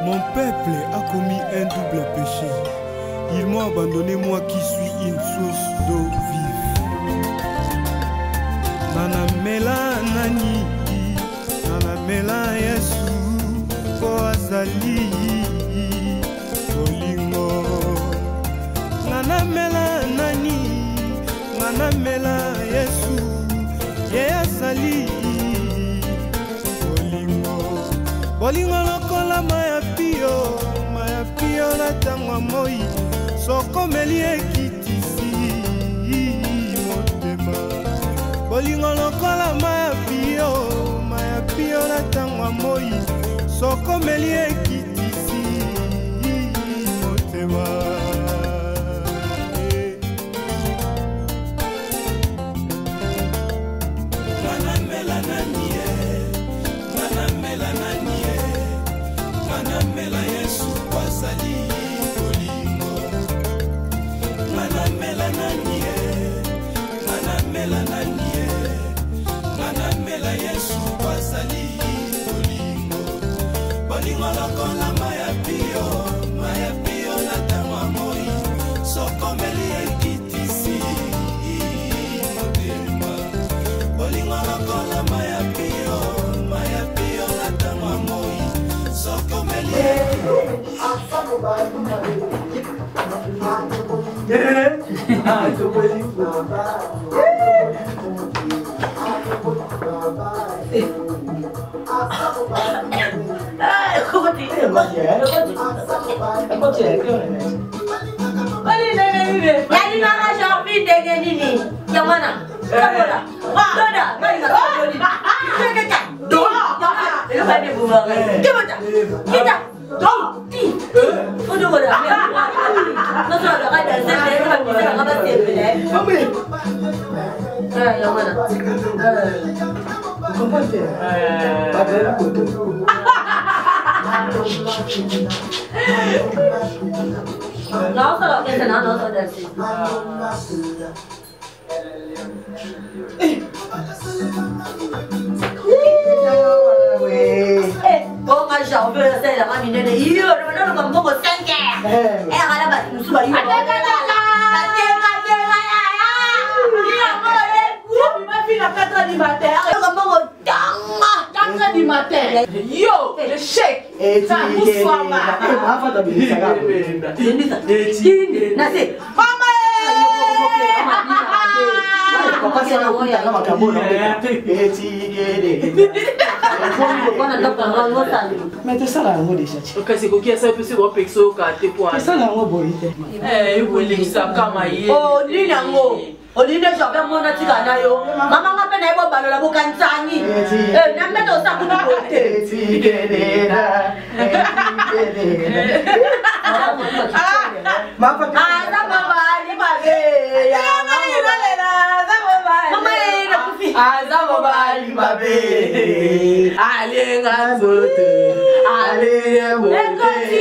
Mon peuple a commis un double péché. Ils m'ont abandonné, moi qui suis une source d'eau vive. Nanamela nani, nanamela Yesu, po azali bolingo. Nanamela nani, nanamela Yesu, ye azali bolingo. Bolingo lokola maya pio na tangwa moi, soko meli ekitisi motema. Bolingo lokola maya pio na tangwa moi, soko meli ekitisi motema. Mela Yesu kwazali bolingo. Mana mela nanie, mana mela nanie, mana mela Yesu kwazali bolingo. Bolingo lokola maya pio na tama moi, soko meli ekitisi motema. Bolingo lokola maya pio na tama moi, soko meli. Yo, le chèque. Bonsoir, mais tu sais là, on déjà. Ok, c'est quoi qui a ça peut se voir pexo quand t'es quoi? Ça là, on boit. Eh, vous voulez ça comme ailleurs. Oh, linango. Oline j'avais mon atika na yo. Mama ngape na ibo balola bukantsani. Eh, na mbeto sa kudu bote. Mama bali babe. Mama ina kufi. Azamo bali babe. Ale ngazote. Ale mo. Ekoti.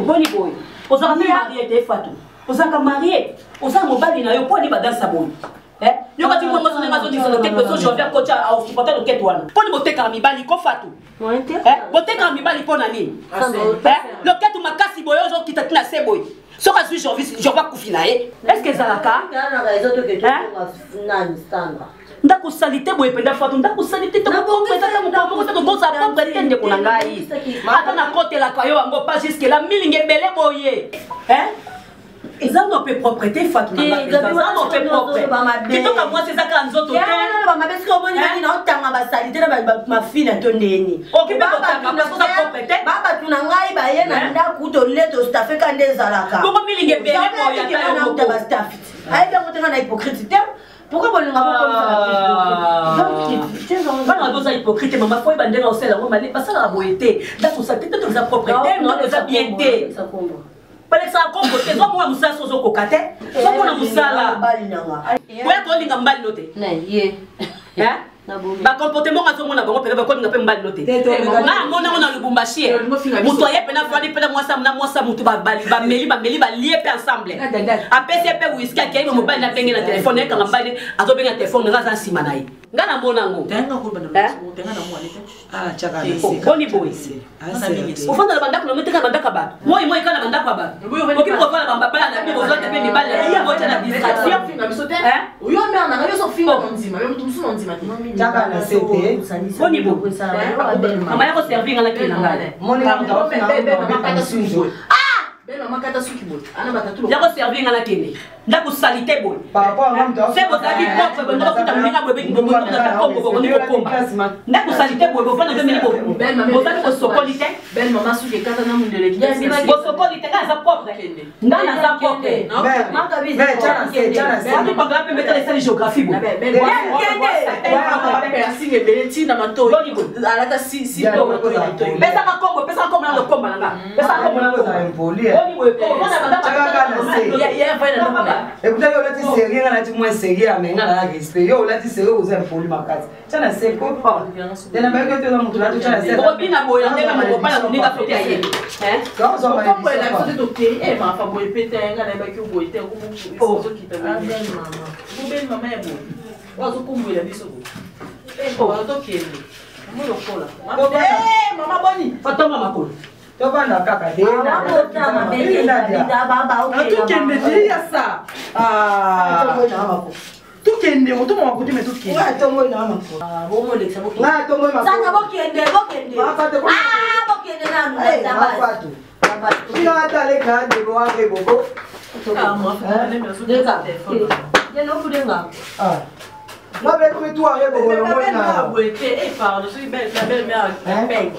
Boni boy. Vous avez marié des fatou. Vous avez marié. Vous avez mobile na yo poni badan sabon. Eh? Yo kati mo ngosone ngazo di solo tek beso je faire coach au supporter le ketwan. Poni boteka mibali ko fatou. Eh? Boteka mibali pona nini? Eh? Le ketu makasi boyo zo kitatina seboy. So ka suis je vais kufina eh. Est-ce que ça la ka? Na raison de que tu na standard. Ndako salite boye penda fatou ndako salite to ko pesa ta mo ko ko sa propre tende ko ngai. Ata na côté la kayo ngo pas jusque la milinge belé boye. Eh? Ils ont un peu propreté fatou na. Ils ont un peu propreté. Kito ka moi c'est ça ka nzoto. Ya na ba mabesko boni ni na otanga ba salite na ma fille na tondeni. OK ba ba na ko sa propreté. Baba tuna ngai ba ye na ndako to leto staff ka ndezalaka. Boko milinge belé boye ata na ko ba staff. Ai ba ko tena na hypocrite. Pourquoi vous ne l'avez pas fait hypocrite, maman, faut y bander au sel, on m'a dit, pas ça la beauté. D'accord, ça peut-être nous a propriété, non, nous a bienté. Pas les ça compoter, soit moi, nous a sozo kokate, soit moi, nous a la. Ouais, toi, l'ingambal noté. Hein? ba comportement ka somona bango pele ba ko ngape mbali lote na mona ona lubumbashi muto ye pena fani pena mwasa muto ba meli ba lié pe ensemble a PCP whisky ki mo mobile na penge na téléphone ka ngambali azo benga téléphone ngaza nsima na ye ngana mona ngo tenga ko bana tenga na mwalete ah chaka boni boy ufanda na bandako na muteka bandaka ba moi kana bandako ba oki ko fala bamba bala na pe bozo te pe mi bala ya mocha na distraction finga bisote uyo mena na yo so finga nzima yo mutu nzima chaka na sete boni bo mama yako servir ngala kina ngala moni na mtakata suki bela makata suki boy ana batatu yako servir ngala kene ndaku salite boy papa ngamta c'est votre avis propre bon ndako kutamika boy bingo boy na kombo ni komba ndaku salite boy bo fana bemeli boy bo fana ko sokolite belle maman suki kata na mundele ki bo sokolite ka za propre ndana za propre mais chana watu kwa ngapi mettre les géographie boy asinge beleti na mato alata si pesa ka kombo na lo komba nanga pesa ka kombo na lo impoli écoutez, yo lati sérieux lati moins sérieux mais ngala respect yo lati sérieux vous êtes poli makati tana c'est quoi tena ba que tu mutu lati tana c'est ko bina boy ndeka mo pa na ninga sote aye quand on va ko la sote doté e ma fa boy pete ngala ba ki boy te ko zo kita mama ya boy wazo kumwela biso ko to kende mo lo kola mama boni fatoma makolo tobanda kaka de tukende dia sa tukende otoma makuti me tukende nga tongo na mama bomo leksa boki nga tongo mama sanga bokende nanu mafatu ino atale ka de bo ave boko ma be ko tu ave boko no na pardon, je suis belle, la belle-mère paye.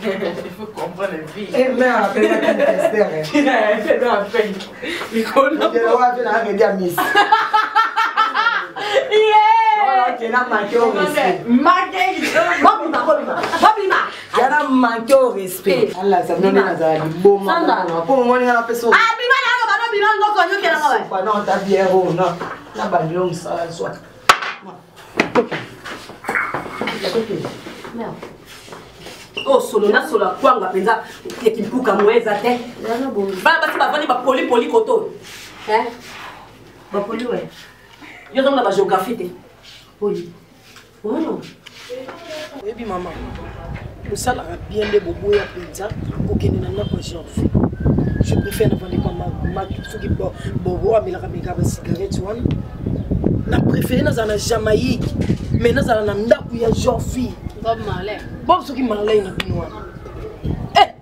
Il faut comprendre la vie. Eh mère appelle la tester. C'est dans la paye. Il connaît pas. Je dois faire la média miss. Yeah. Tu n'as manqué au respect. Tu as manqué au respect. Allah, ça me donne un bon moment. Pour moi, on a personne. Ah, non, t'as bien non. La balle, ça soit. oh solo na solo kwanga penza ekimpuka mweza te bana basi bavandi bapoli koto bapoli we yo zomona ba géographie te poli oh oyebi mama osalaka bien nde boboya mpenza okende na ndako ya janvier je préfère navandi kwa soki bobo amelaka meka basigarete wana na préféré nazala na Jamaïque mais nazala na ndako ya janvier Bob soki malay na bino wana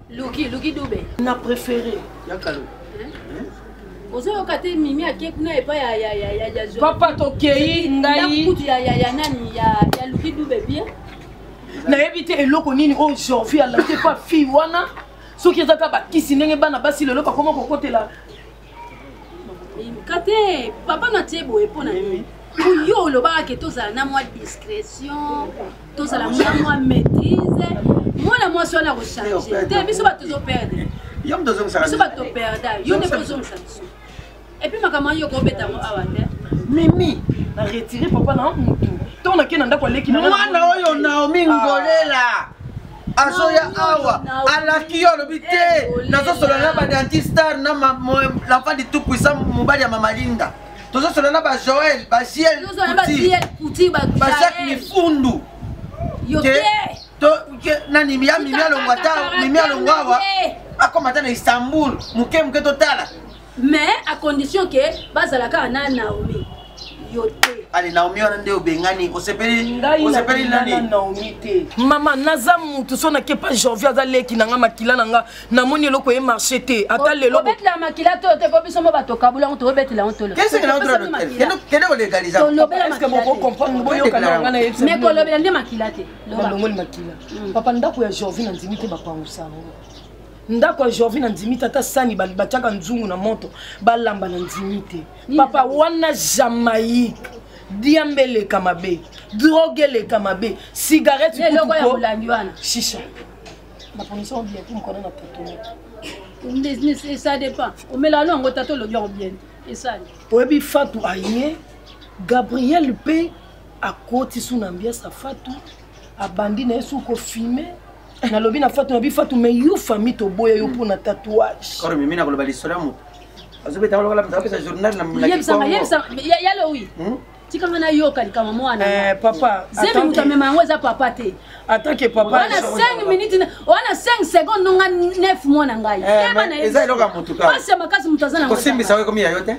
Luki Dube na préféré yakalo ozoyoka te mimi akekuna epa ya papa tokei ngai kutu ya nani ya Luki Dube bien nayebi te eloko nini oyo janvier alate pa fille wana soki ezaka bakisi ndenge bana basi lelo bakoma kokotela kate papa na tie boye mpo na nini yo olobaka ke tozala na mwa discrétion tozala na mwa maîtrise mwana mwasi wana kochange te biso bato tozoperde biso bato toperda yo nde kozongisa biso epuis makambo yo kobetango awa te mimi na retire papa na mutu ntango nake na ndako aleki mwana oyo Naomi Ngolela azoya awa alaki yo lobi te nazosola na badentiste na l'enfant du tout puissant mobali ya Mama Linda tozosola na ba Joël ba Ciel Kuti ba Jacques Mifundu nani mimi alongwa akomata na Istanbul muke totala mais à condition que bazalaka na Naomi yote ali Naomi wana nde obengani osepeli nani Naomi te mama naza mutu so nake pa janvier aza leki nanga makila nanga namoni eloko ye marché te ata lelo betela makila to te ko biso mo bato kabula on to betela on to le qu'est-ce que na droit kene ko légaliser est-ce que boko comprendre boyo kana ngana yebisa mais ko lobela ndi makila te lomoni makila papa ndako ya janvier na ndimi te bapangusa ndako ya janvier na ndimi tata sani batiaka nzungu na moto balamba na ndimi te papa wana Jamaïque diambele kamabe drogue le kamabe cigarette eloko ya mulangi wana shisha bapangusa bien pour mkona na poto ça dépend o melano ngo tato lo bien et ça oyebi fatu aye Gabriel pe akoti su na ambiance Fatou abandi na yesu ko filmer na lobi na Fatou na bi Fatou mais yo famille to boya yo pour na tatouage koro mimi na ko bali sura mu azobeta wala mtapesa journal na yebisa yalo oui tikanga na yo kali kama mwana papa zemi mutamema ngweza papa te attaque papa wana 5 minutes wana 5 secondes nonga 9 mwana ngai kema na eza iloka mutuka basi makasi mutazana ko simbi sawe komi yote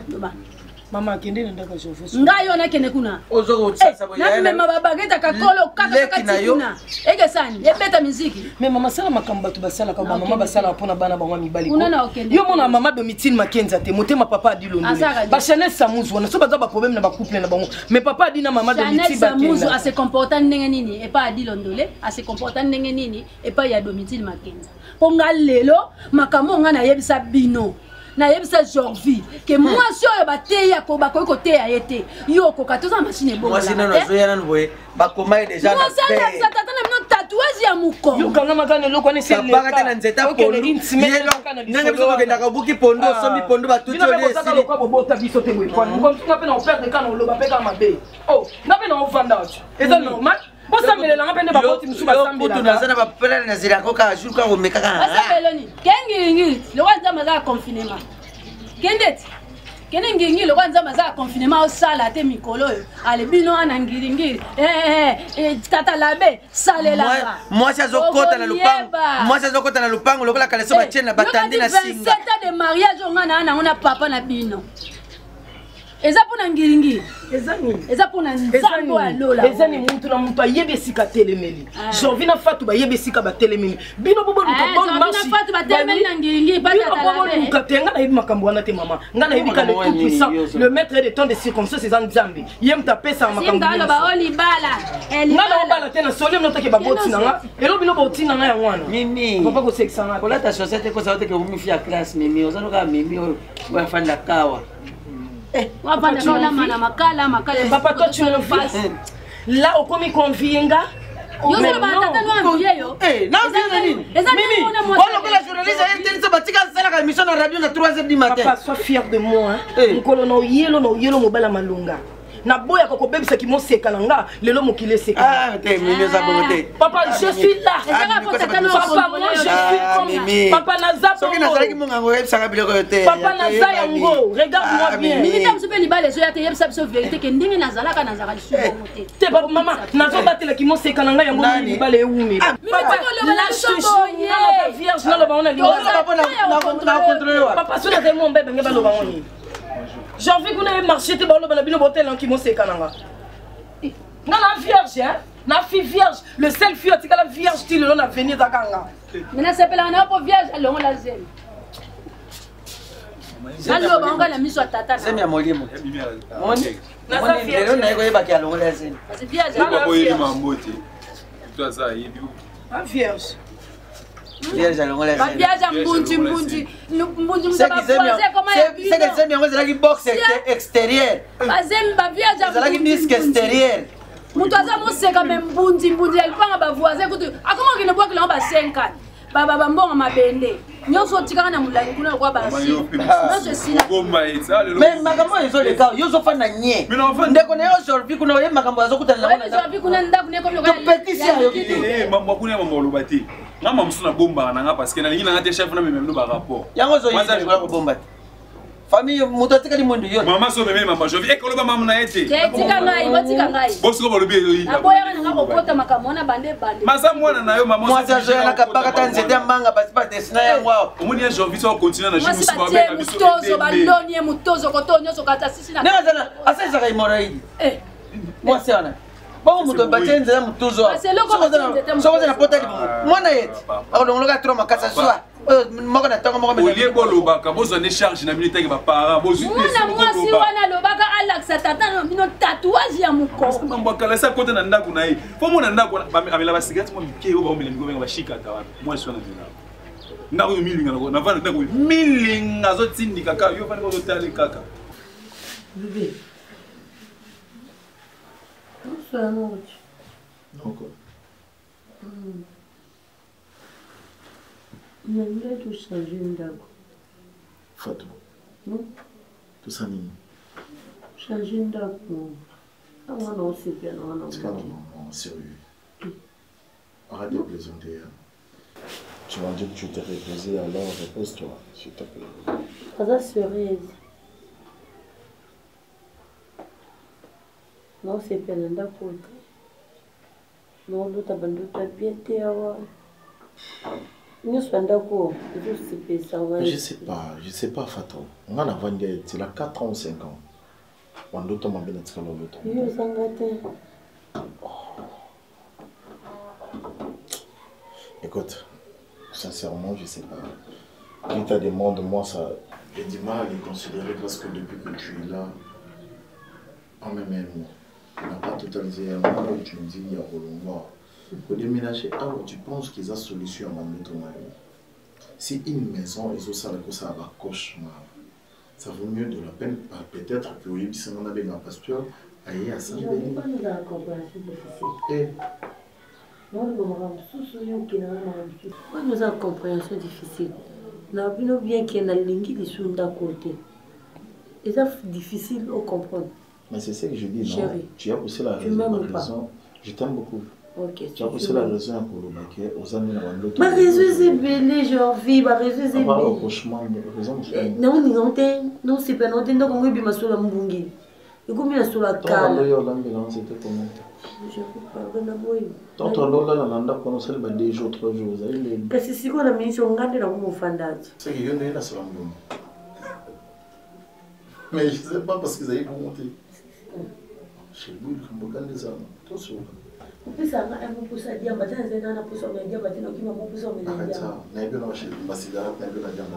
mama akende na ndaka chauffeur ngai ona kene kuna ozoko tsasa boya na mema babageta kakolo kaka katikuna ege sani ebeta muziki mais mama sala makambo tu basala ka mama basala pona bana bangwa mibali unana okende yo mona mama Domitille Makenza te motema papa adi londo ba Chanel Samuzu wana so baza ba problème na ba couple na bango mais papa adi na mama Domitille Makenza Samuzu a se comporter ndenge nini et pas adi londole a se comporter ndenge nini et pas ya Domitille Makenza ponga lelo makambo ngana yebisa bino na yebisa Jorvi que moi si oyo bateya ko bakoki teya yete yo ko katoza machine ebongo moi sina no zoya nboye bakoma déjà na paix ça tata na mino tatouage ya muko yo kanga makane loko ne sele ba kata na nzeta pondo nanga biso kenda ka buki pondo sombi pondo ba tuto le sile ko bobota biso te boy kwa ngo ngape na perdre kana lo ba peka mabe oh ngape na ofanda eza normal bosa mele na ngapende bakoti musuba sambela kutu nazana ba pela na zira ko ka jour ka omeka ka asa beloni kengi ngi le wanza maza confinement kendet kene ngingi le wanza maza confinement au sala te mikolo ale bino ana ngiringiri tata labe salela moi ça zokota na lupango moi ça zokota na lupango lokola kaleso ba tiena batandi na singa 27 ans de mariage on a papa na bino eza pona ngiringi eza pona nzambo ya lola eza ni muntu na muntu ayebesika telemeli Jorvi na Fatou bayebesika ba telemeli bino bobo luka bon marche na Fatou ba telemeli na ngiringi ba tata la bobo luka tenga na yebi makambo wana te mama nga na yebi ka le tout puissant le maître de temps de circonstances eza nzambe yem ta pesa makambo simba ba oli bala nga na bala te na soli no take ba boti nanga elo bino boti nanga ya wana mimi papa ko sexa na kola ta société ko sa te ke umi fia classe mimi ozano ka mimi o wa fanda kawa wapanda kola mana makala papa toi tu me fasses là au komi convienga yo solo ba tata no envier yo na envier nini mimi on ko la journaliste elle te batika sala ka émission na radio na 3h du matin papa sois fier de moi ngolo no yelo mobala malunga na boya ko bebisa ki mo seka nanga lelo mokile seka te mimi za bongote papa je suis là papa moi je suis comme papa naza soki nazalaki mongango yebisaka biloko yo te papa naza yango regarde moi bien mimi tamsupe libale so ya te yebisa biso vérité ke ndenge nazalaka nazaka lisusu bongote te papa mama nazo batela ki mo seka nanga yango libale ewumi papa lâche la vierge na lo baona libale papa so na te mo mbebe ngeba lo baoni j'ai envie qu'on ait marché te balo bana bino botel qui mo sekananga nga na vierge hein na fille vierge le seul fille atika la vierge ti le na venir zakanga mina sepela na po vierge alongo la zemi nalo banga na miso tata zemi ya molimo moni na sa vierge na yego yeba ki alongo la zemi c'est vierge na boyeli mambote toi ça yebi a vierge vierge alongo la zemi vierge mbunji mtaba voisin comment c'est que zemi yango zalaki box extérieur bazemi ba vierge zalaki disque extérieur mutu aza moseka me mbunji alipanga ba voisin kutu akoma kine bwa kila ba 5 baba bambonga mabende nyonso tikaka na mulangi kuna kwa basi nyonso sila mais makambo ezo le cas yozo fana nye ndeko na yo Jorvi kuna ye makambo azokutana na Jorvi kuna ndaku ne comme le pétition yo mambo kuna mambo lobati ngama msuna bomba nanga parce que na lingi nanga te chef na memelo ba rapport yango zo yisa ngwa ko bomba famille muto tika limundu yo mama so memeli mama Jorvi ekoloba mama na ete tika ngai bosko ba lobi yo aboya nanga kokota makamona bande masa mwana na yo mama moi ça joya na kabaka tan zete mbanga parce pas desina yango omoni ya Jorvi so continue na jimu so ba biso mutozo baloni mutozo kotonyo so kata sisi na nanga asa ka imoraidi moi c'est ona bon muto batenze na mutozo so na pota di mwana yeti akolongoloka trop makasa soa moko na tongo moko me olie bolobaka bozone charge na minute ke ba para bozu mwana mwasi wana lobaka alaksa tata no bino tatouage ya muko mambo kala sa kote na ndako na ye fo mona ndako amela ba cigarette mo mike yo ba omela miko benga ba shika ta wana mwasi wana dina ndako yo milinga na vana ndako milinga zo tindika ka yo fana ko tali kaka bébé bonsoir mon Encore. Naenda tu changer ndako. Fatou. Non? Tout ça nini? Changer ndako. Moi non, c'est bien, non. C'est calme, non, sérieux. Arrête de plaisanter. Tu m'as dit que tu t'es reposé, alors repose-toi, s'il te plaît. Ça serait. Non, c'est bien, d'accord. Non, l'autre a bien été avant. Nous sommes d'accord. Je sais pas, Fatou. On a vendu, c'est là 4 ans ou 5 ans. On doit tomber dans le salon. Écoute, sincèrement, je sais pas. Quand tu as des mots de moi, ça, j'ai du mal à les considérer parce que depuis que tu es là, en même on n'a pas totalisé un mois où tu me dis, il y a Rolomba. Pour déménager, tu penses qu'ils ont solution à mon mari. Si une maison, ils ont ça, ça va cauchemar. Ça vaut mieux de la peine, peut-être que oui, si on a bien un pasteur, aïe, à ça. Je ne vais pas nous avoir compréhension difficile. Moi, nous avons compréhension difficile. Nous avons bien qu'il y ait une ligne qui est d'un côté. C'est difficile à comprendre. Mais c'est ce que je dis, non? Chérie, tu as poussé la raison. Je t'aime beaucoup. Okay, tu as poussé la raison pour le baquet aux amis dans l'autre. Ma raison c'est belle, j'ai envie, ma raison c'est belle. Au cauchemar, raison. Non, c'est pas non, donc on va sur la mbungi. Et comme il y a sur la cale. C'était comment? Je ne peux pas voir. Tant Lola n'en a pas connu celle 2 jours, 3 jours. Parce que si on a mis sur un gars de la moufandade. C'est qu'il y en a une sur la mbungi. Mais je ne sais pas parce qu'ils avaient monté. Chez lui, il y a des gens. Attention. Puis ça m'a un peu ça dit, matin, c'est un peu ça, mais diable, qui m'a beaucoup ça, mais arrête ça, n'a pas marché, ma cigarette n'a pas diable.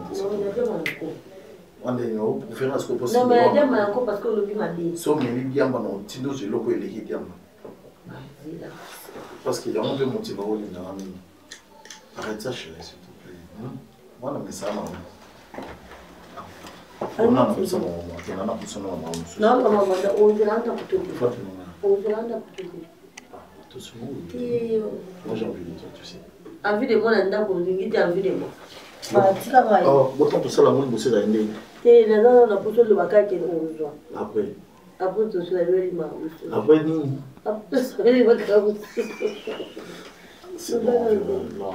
On est non, pour faire ce que possible. Non, mais la diable encore parce que le lui m'a dit. So, mais les diables, non, Tino, j'ai l'eau pour les diables. Parce qu'il y a un peu motivé au lit dans la mine. Arrête ça, chérie, s'il te plaît. Voilà, mais ça, maman. On a poussé mon maman, on a poussé mon maman. Non, maman, on est là dans tout. On est là dans tout. Moi j'ai envie de toi, tu sais. Envie de moi, on a envie de moi. Oh, autant pour ça, la moule, c'est la nez. Et là, on a poussé le bac qui est au joie. Après. Après, tu sais, la vérité, après, ni. Après, tu sais, la vérité. C'est bon, non,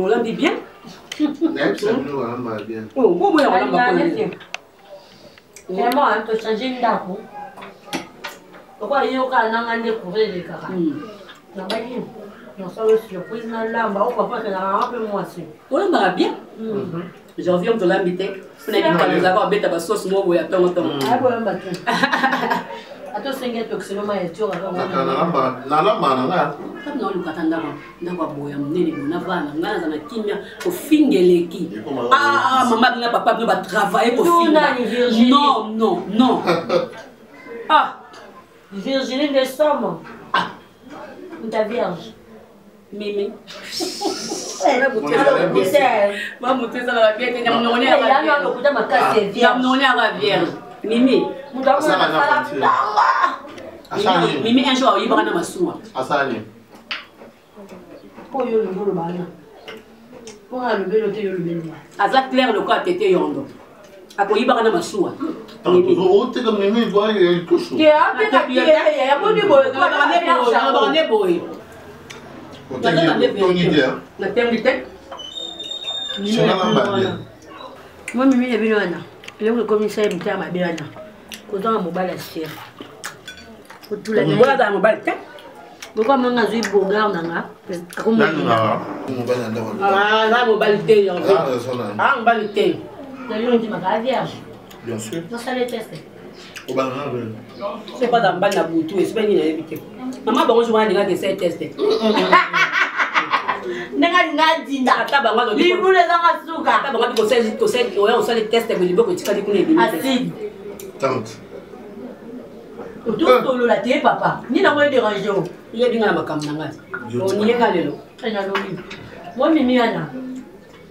on l'a dit bien. Oh, bon, on l'a bien. Vraiment, tu as changé une date. Pourquoi il y a un découvert les caras? Non, ça va surprise dans l'âme. On va faire un peu moins sûr. On l'a bien. J'ai envie de l'inviter. On a dit nous avons bête à sauce moi ou à ton temps. Ah, bon, attends, c'est un peu que c'est le maïs. Tu vas non, le katanda na kwa boya mnene na vana ngana na kimia ko fingeleki. Ah, maman na papa ne va travailler pour finir. Non, non, non. Ah, Virginie de Somme. Ah, ta vierge. Mimi. Maman, tu sais la bien que nous on est à la vierge. Nous on est à la vierge. Mimi. Mimi un jour il va na masuwa. Asani. Pour yo le bolo bana. Pour le belo te yo le belo. Aza clair le quoi tete yondo. Ako yiba na masuwa. Mimi. O te comme Mimi voit il touche. Ke a te ka ye ya ko ni boy ko na ne boy. O te ni dia. Na tembi tek. C'est la bande. Moi Mimi ye bino na. Le commissaire mtama bana. Ko dans mo bala chef. Ko tula ni bola da mo bala tek. Pourquoi mon azui bogar nanga? Comment ça? Ah, la mobilité en fait. Ah, mobilité. D'ailleurs, tu m'as vierge. Bien sûr. Non, ça les teste. Au banana. C'est pas dans bal na boutou, c'est pas ni éviter. Maman bon je vois nga que c'est testé. Nenga dinda. Ata ba ngalo. Libu le zanga suka. Ata ba ngalo ko c'est on sait les tests mais libo ko tika dikune bi. Acide. Tante. Tout solo la té papa. Ni na moi déranger. Il y a dinga makam nanga. On y est galelo. Ena lobi. Moi Mimi ana.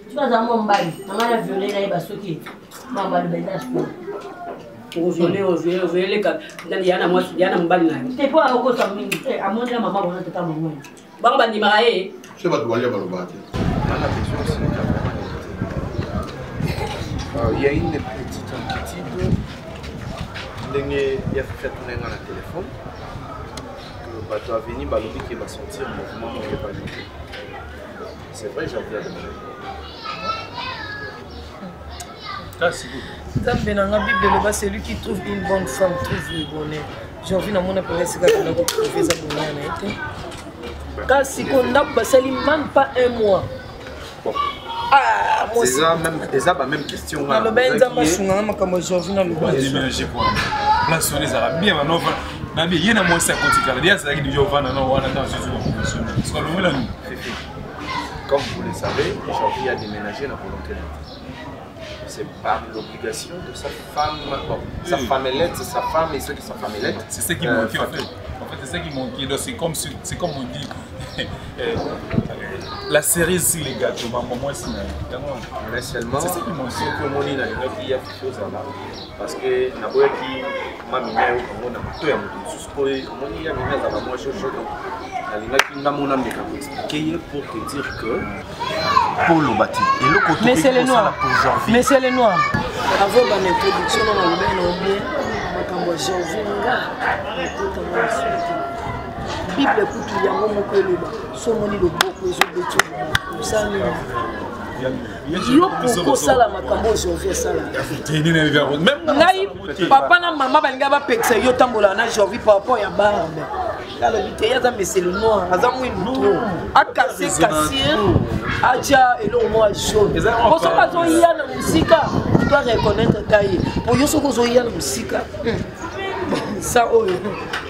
Tu vas à mon bail. Maman a violé là ba soki. Maman le bêtage quoi. On violé les gars. Dans yana moi yana mbali na. C'est pas au côté mingi. À mon maman on a tout à maman. Ba ba di marae. Je vais te voir le bâti. Il y a une petite inquiétude. Il y a fait tourner dans le téléphone. Que bateau à venir, balobi qui va sentir le mouvement qui est pas nouveau. C'est vrai, j'ai envie de demander. Dans la Bible, c'est lui qui trouve une bonne femme, trouve le bonheur. J'ai envie de mon appareil, c'est que vous trouvez ça bonheur. Car si on n'a pas, ça ne manque pas un mois. Ah, moi aussi. C'est ça, même question. Dans le bain, ça m'a changé, comme j'ai envie de le voir. Déménager quoi? Là, sur les Arabes, bien, non, il y a un mois, c'est à côté de la c'est que on va dans comme vous le savez, j'ai envie de déménager la volonté d'être. C'est par l'obligation de sa femme. Bon, sa femme est lettre, sa femme et ceux qui sa femme est lettre. C'est ça qui manquait en fait. En fait, c'est ça qui manquait. C'est comme on dit. La cerise, les gâteaux, moi, c'est mais seulement, c'est ça qui manque. C'est que mon il y a quelque chose là. Parce que na boya qui m'a mis au monde a tout à mon il y a mis à la moi chose. Pour te dire que Paul Obati et le côté mais c'est les noirs. Mais c'est les noirs. Avant mon introduction dans le bien makambo janvier nga Bible kutu yango moko eloba so moni loboko ezobeti osani yo kokosala makambo janvier sala ngai papa na mama balinga bapekisa yo tambola na janvier par rapport ya barbe alors il y a mais c'est le noir azamu trop a cassé aja et le moi jaune pour ça pas y a la musique tu dois reconnaître taille pour yo so ko y a la musique ça oh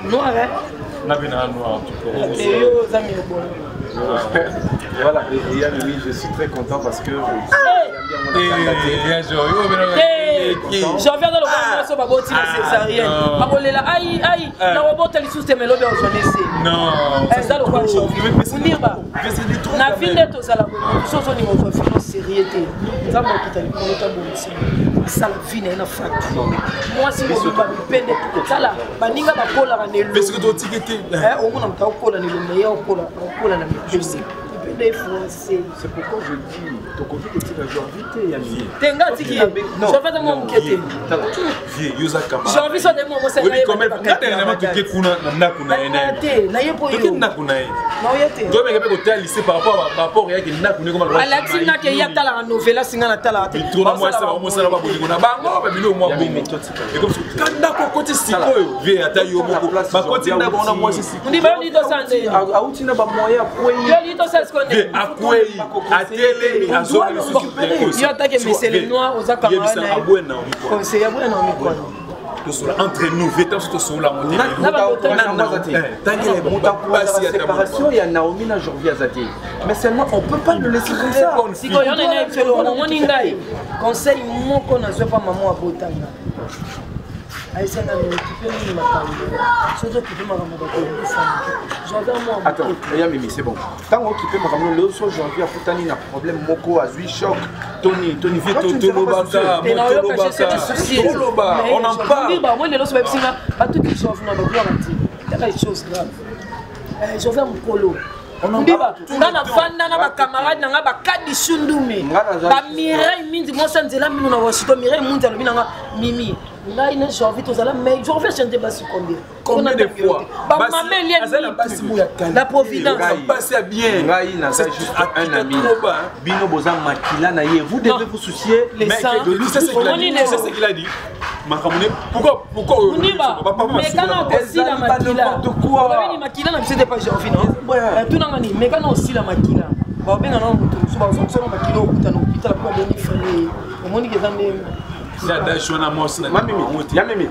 noir hein na bina noir et yo zami bon voilà et Yann oui je suis très content parce que j'en viens dans le moment sur ma bottine césarienne abolela aïe aïe na robota li sous tes mélodies au jeunesse non c'est ça le quoi on dit ba na ville to sala so so ni mo fa sérieuxté ça mo kita li ko ta bon ça la vie na facture moi si mo ba pende ça là baninga ba kola ba ne parce que to tikete on mona ta kola ni le meilleur kola na mi c'est pourquoi je dis ton côté que tu vas jouer vite Yanni tenga tiki je fais de mon kete vie yoza kama j'ai envie ça de moi c'est oui quand même quand tu as que kuna na kuna ina na yepo yo na kuna na yete toi mais que tu as lycée par rapport ya que na kuna comme la tina que ya tala la novela singa na tala te tu moi ça moi ça ba boli kuna bango ba bilo moi bongo et comme quand na ko côté sikoyo vie ata yo moko ba côté na bona moi c'est sikoyo ndi ba ni to sande auti na ba moya pour yo ni to sande akwei atele azona yo atake mais le noir aux camarades conseiller abona na mikono entre nous vétans surtout sur la montée séparation il y a Naomi na Janvier Azati mais seulement on peut pas le laisser comme ça si ko yona na felo moni ngai conseil moko na zo pa maman abotanga aïsana me occuper ni makambo surtout occuper makambo ba ko j'entends moi attends Mimi c'est bon tant occuper makambo le so Janvier afutani na problème moko azui choc Tony vite Tolobaka on en parle bah moi les loso bepsinga ba tout qui chauffe na ba gloire anti il y a des choses graves je vais mon polo ndiba ngana fanda na ba camarade nga ba kadi sundume ba Mireille minzi mo sanzela minu na wasito Mireille munzi alobi nga Mimi ngai na janvier tozala mais je vais chanter basi combien de fois ba mameli la providence passé bien ngai na ça juste un ami bino boza makila na ye vous devez vous soucier les saints de lui c'est ce qu'il a dit pourquoi mais quand on aussi la makila on va makila na c'était pas janvier non tout n'a ni mais quand aussi la makila ba benga na mutu so ba so makila okuta na hôpital pour boni fele au moni que zambe ya dashona mos na Mimi ya Mimi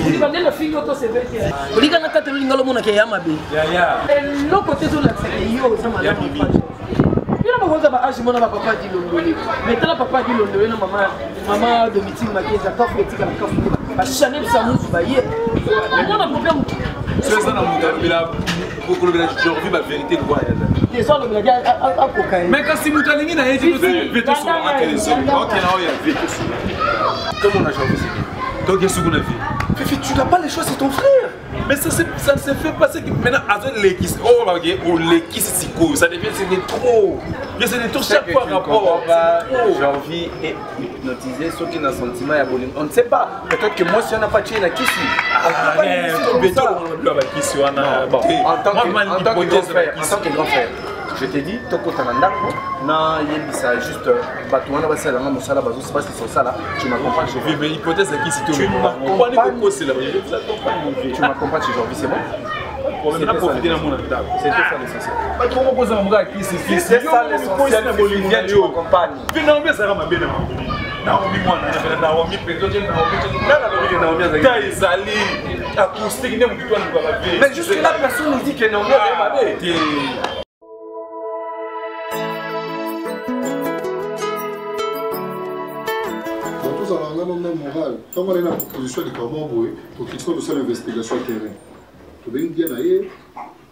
il va le fille auto se veut que liga na katelo lingalo mona ke ya mabe ya le côté de la yo ça m'a il a pas ba âge mona ba papa di londolé maintenant papa di londolé na maman de meeting makiza kafu etika na kafu ba Chanel ça mou ba ye on a problème c'est ça na mutambila beaucoup le Janvier la vérité quoi les gens le gars à cocaïne mais quand si mutalingi na yedi veto sur la télévision OK là il y a veto sur comme on a Janvier donc qu'est-ce qu'on a fait Fifi tu n'as pas les choix c'est ton frère Mais ça se fait passer que maintenant, ça devient trop. C'est trop chaque fois rapport. J'ai envie d'hypnotiser ceux qui ont un sentiment. On ne sait pas. Peut-être que moi, si on n'a pas tué la Kissi. En tant que grand frère, je te dis, Toko Tanandako, c'est juste Batouana Bassala, Moussala Bazou, c'est pas si c'est ça là. Tu m'accompagnes chez vous. Mais l'hypothèse c'est qui si tu m'accompagnes, tu m'accompagnes chez Jean-Vie, c'est bon? C'était ça l'essentiel. C'était ça l'essentiel. Viens, tu m'accompagnes. Mais jusque là, personne nous dit que Naomi est malade. Moral. Quand on a une proposition de comment pour qu'il soit de ça l'investigation terrain. Tu veux bien aller,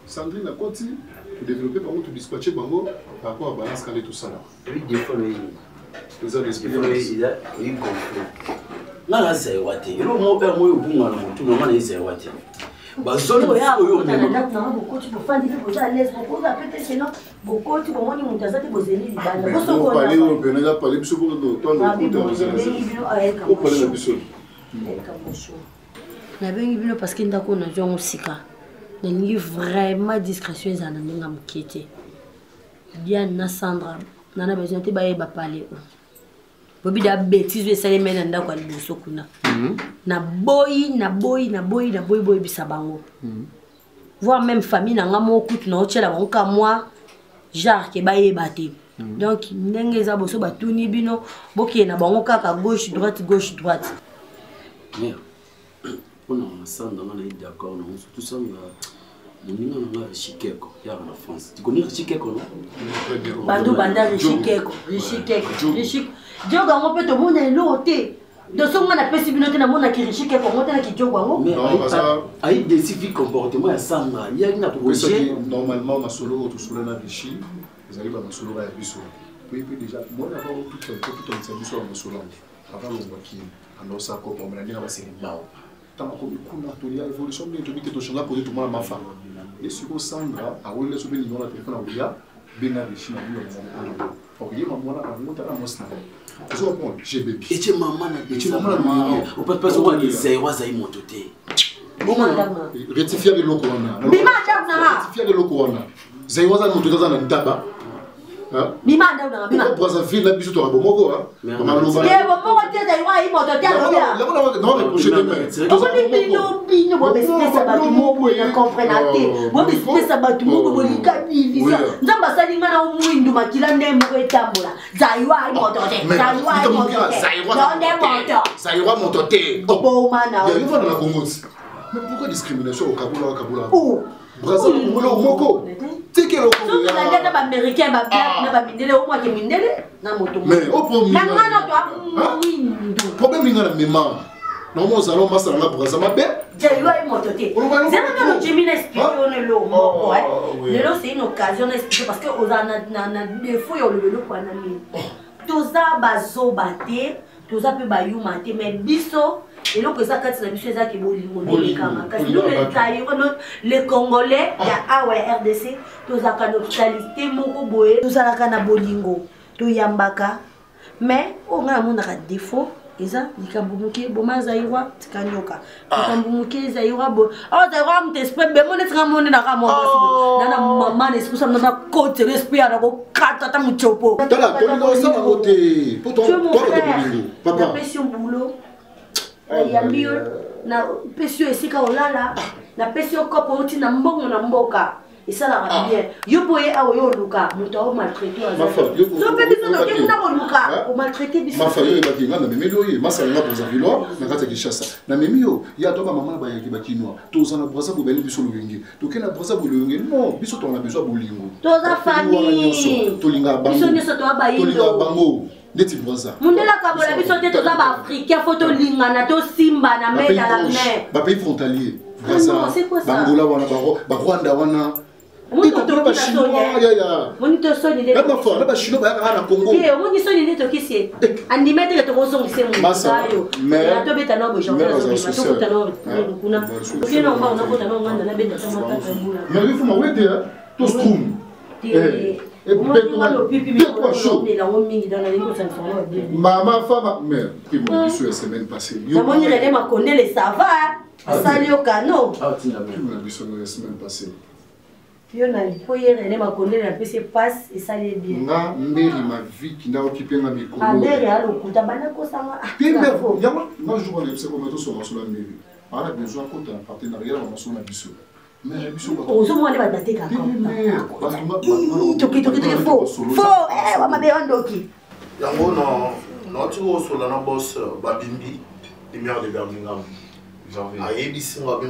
Sandrine a continué pour développer par contre, dispatcher par rapport à balance calé tout ça là. Oui, des fois, il a eu conflit. Là, là, c'est what il y a mon père, moi, au bout, tout le monde est c'est what bah, zone où il y a beaucoup de gens qui sont à l'aise, beaucoup de gens beaucoup de gens qui sont parce que ndako na jongo sika ndingi vraiment discrétion za ndinga mkete Diane na Sandra nana besoin te baye ba parler bobi da bêtise ça les mena ndako ali biso kuna na boy bisa bango voir même famille na ngamo kutu na ochela bango ka moi genre ke baye baté donc ndenge za boso batuni bino boki na bango kaka gauche droite on a Sandra on est d'accord non tout ça mon nom on a Richikeko il y a en France tu connais Richikeko non Bando banda Richikeko Diogo on peut te montrer l'autre de son on a pesi binote na mona ki Richikeko monter na ki Diogo ngo mais aïe des civiques comportement à Sandra il y a une projet normalement ma solo tout solo na Richi ils arrivent à ma solo à biso puis déjà moi d'abord tout un service à ma solo avant le qui alors ça comme on a dit on va se là tant que kuna to ya évolution bien to bité to changa pour tout ma femme et sur Sandra a wele so beni na téléphone a wuya benga Richi na bio na ok ye maman na monta na mosna je comprends j'ai bébé et tu maman na on peut pas se voir les zaiwaza imototé rectifier de l'okorana rectifier de l'okorana zaiwaza mototaza na ndaba Mimanda una bima. Pour ça ville la biso to bomoko hein. Bomoko te zaiwa imototé robia. Non reprocher demain. Bino bo espèce ba moko ya comprendre. Bo espèce ba moko bo likabi visa. Nzamba salinga na umwindu makila ndembo etambola. Zaiwa imototé. Zaiwa mototé. Bo mana. Il faut dans la Congo. Mais pourquoi discrimination au Kabula? Oh. Brazil moko. Tike loko. So na ndenda ba américain ba black na ba mindele o mwa ke mindele na moto. Mais au premier. Na ngana to mwindu. Problème ngana mema. Na mo salon masa na Brazil mabe. Zaiwa imototé. Zena ka Jimmy expliquer on le moko Lelo c'est une occasion d'expliquer parce que aux na défaut yo le pour na mi. Toza bazo baté, toza pe ba yumate mais biso et donc ça quand la biso ça qui bolingo kama kasi nous les Congolais il y a RDC toza ka nopitalité moko boye toza ka na bolingo to yambaka mais on a mon défaut eza likambo muke boma zairwa tikanyoka likambo muke zairwa bo zairwa mtesprit be mone tsanga mone na ka mo nana mama ne spusa na côté respect na ko kata ta muchopo tala to ça na côté pour toi papa la pression boulot ya bio na pression esika olala na pression kopo uti na mbongo na mboka et ça la bien yo boye awo yo luka muto maltraité ma famille so pe biso to ke na ko luka o maltraité biso ma famille ba kinga na memelo ye masa nga pour zavilo na kata kishasa na memio ya to ba mama ba yaki ba kinwa to za na brasa bo beli biso luyengi to ke na brasa bo luyengi non biso to na besoin bolingo to za famille to linga bango biso nyoso to ba yindo to linga bango ndeti brasa mundela ka bola biso te to za ba africain photo linga na to simba na meda la mer ba pays frontalier brasa bangola wana ba Rwanda wana Moni to soni de. Même fois, là chinois ba na Congo. Eh, moni soni de to kisi. Animateur to kozo ngise mu. Masayo. Mais to beta no bo chanter so to kota no kuna. Kina ngoma na kota no nganda na beta to mata tambula. Mais il faut m'arrêter hein. Tout strum. Maman, femme, mère, qui m'a dit sur la semaine passée. Maman, il a m'a connu les savas. Ça lui au canot. Ah, tu m'as dit sur la semaine passée. Il a dit elle m'a connu la PC passe et ça lui bien. Na mère ma vie qui n'a occupé ma micro. Ah, mère, alors, kuta banako sama. Moi, je vois les psychomatos sur la mairie. On a besoin d'un partenariat sur la biso. Mais aux hommes, on va dater quand Toki, faux. Faux, on m'a bien doki. Yango, non, tu vois, sur la boss Babimbi, les meilleurs de Birmingham. Aïe,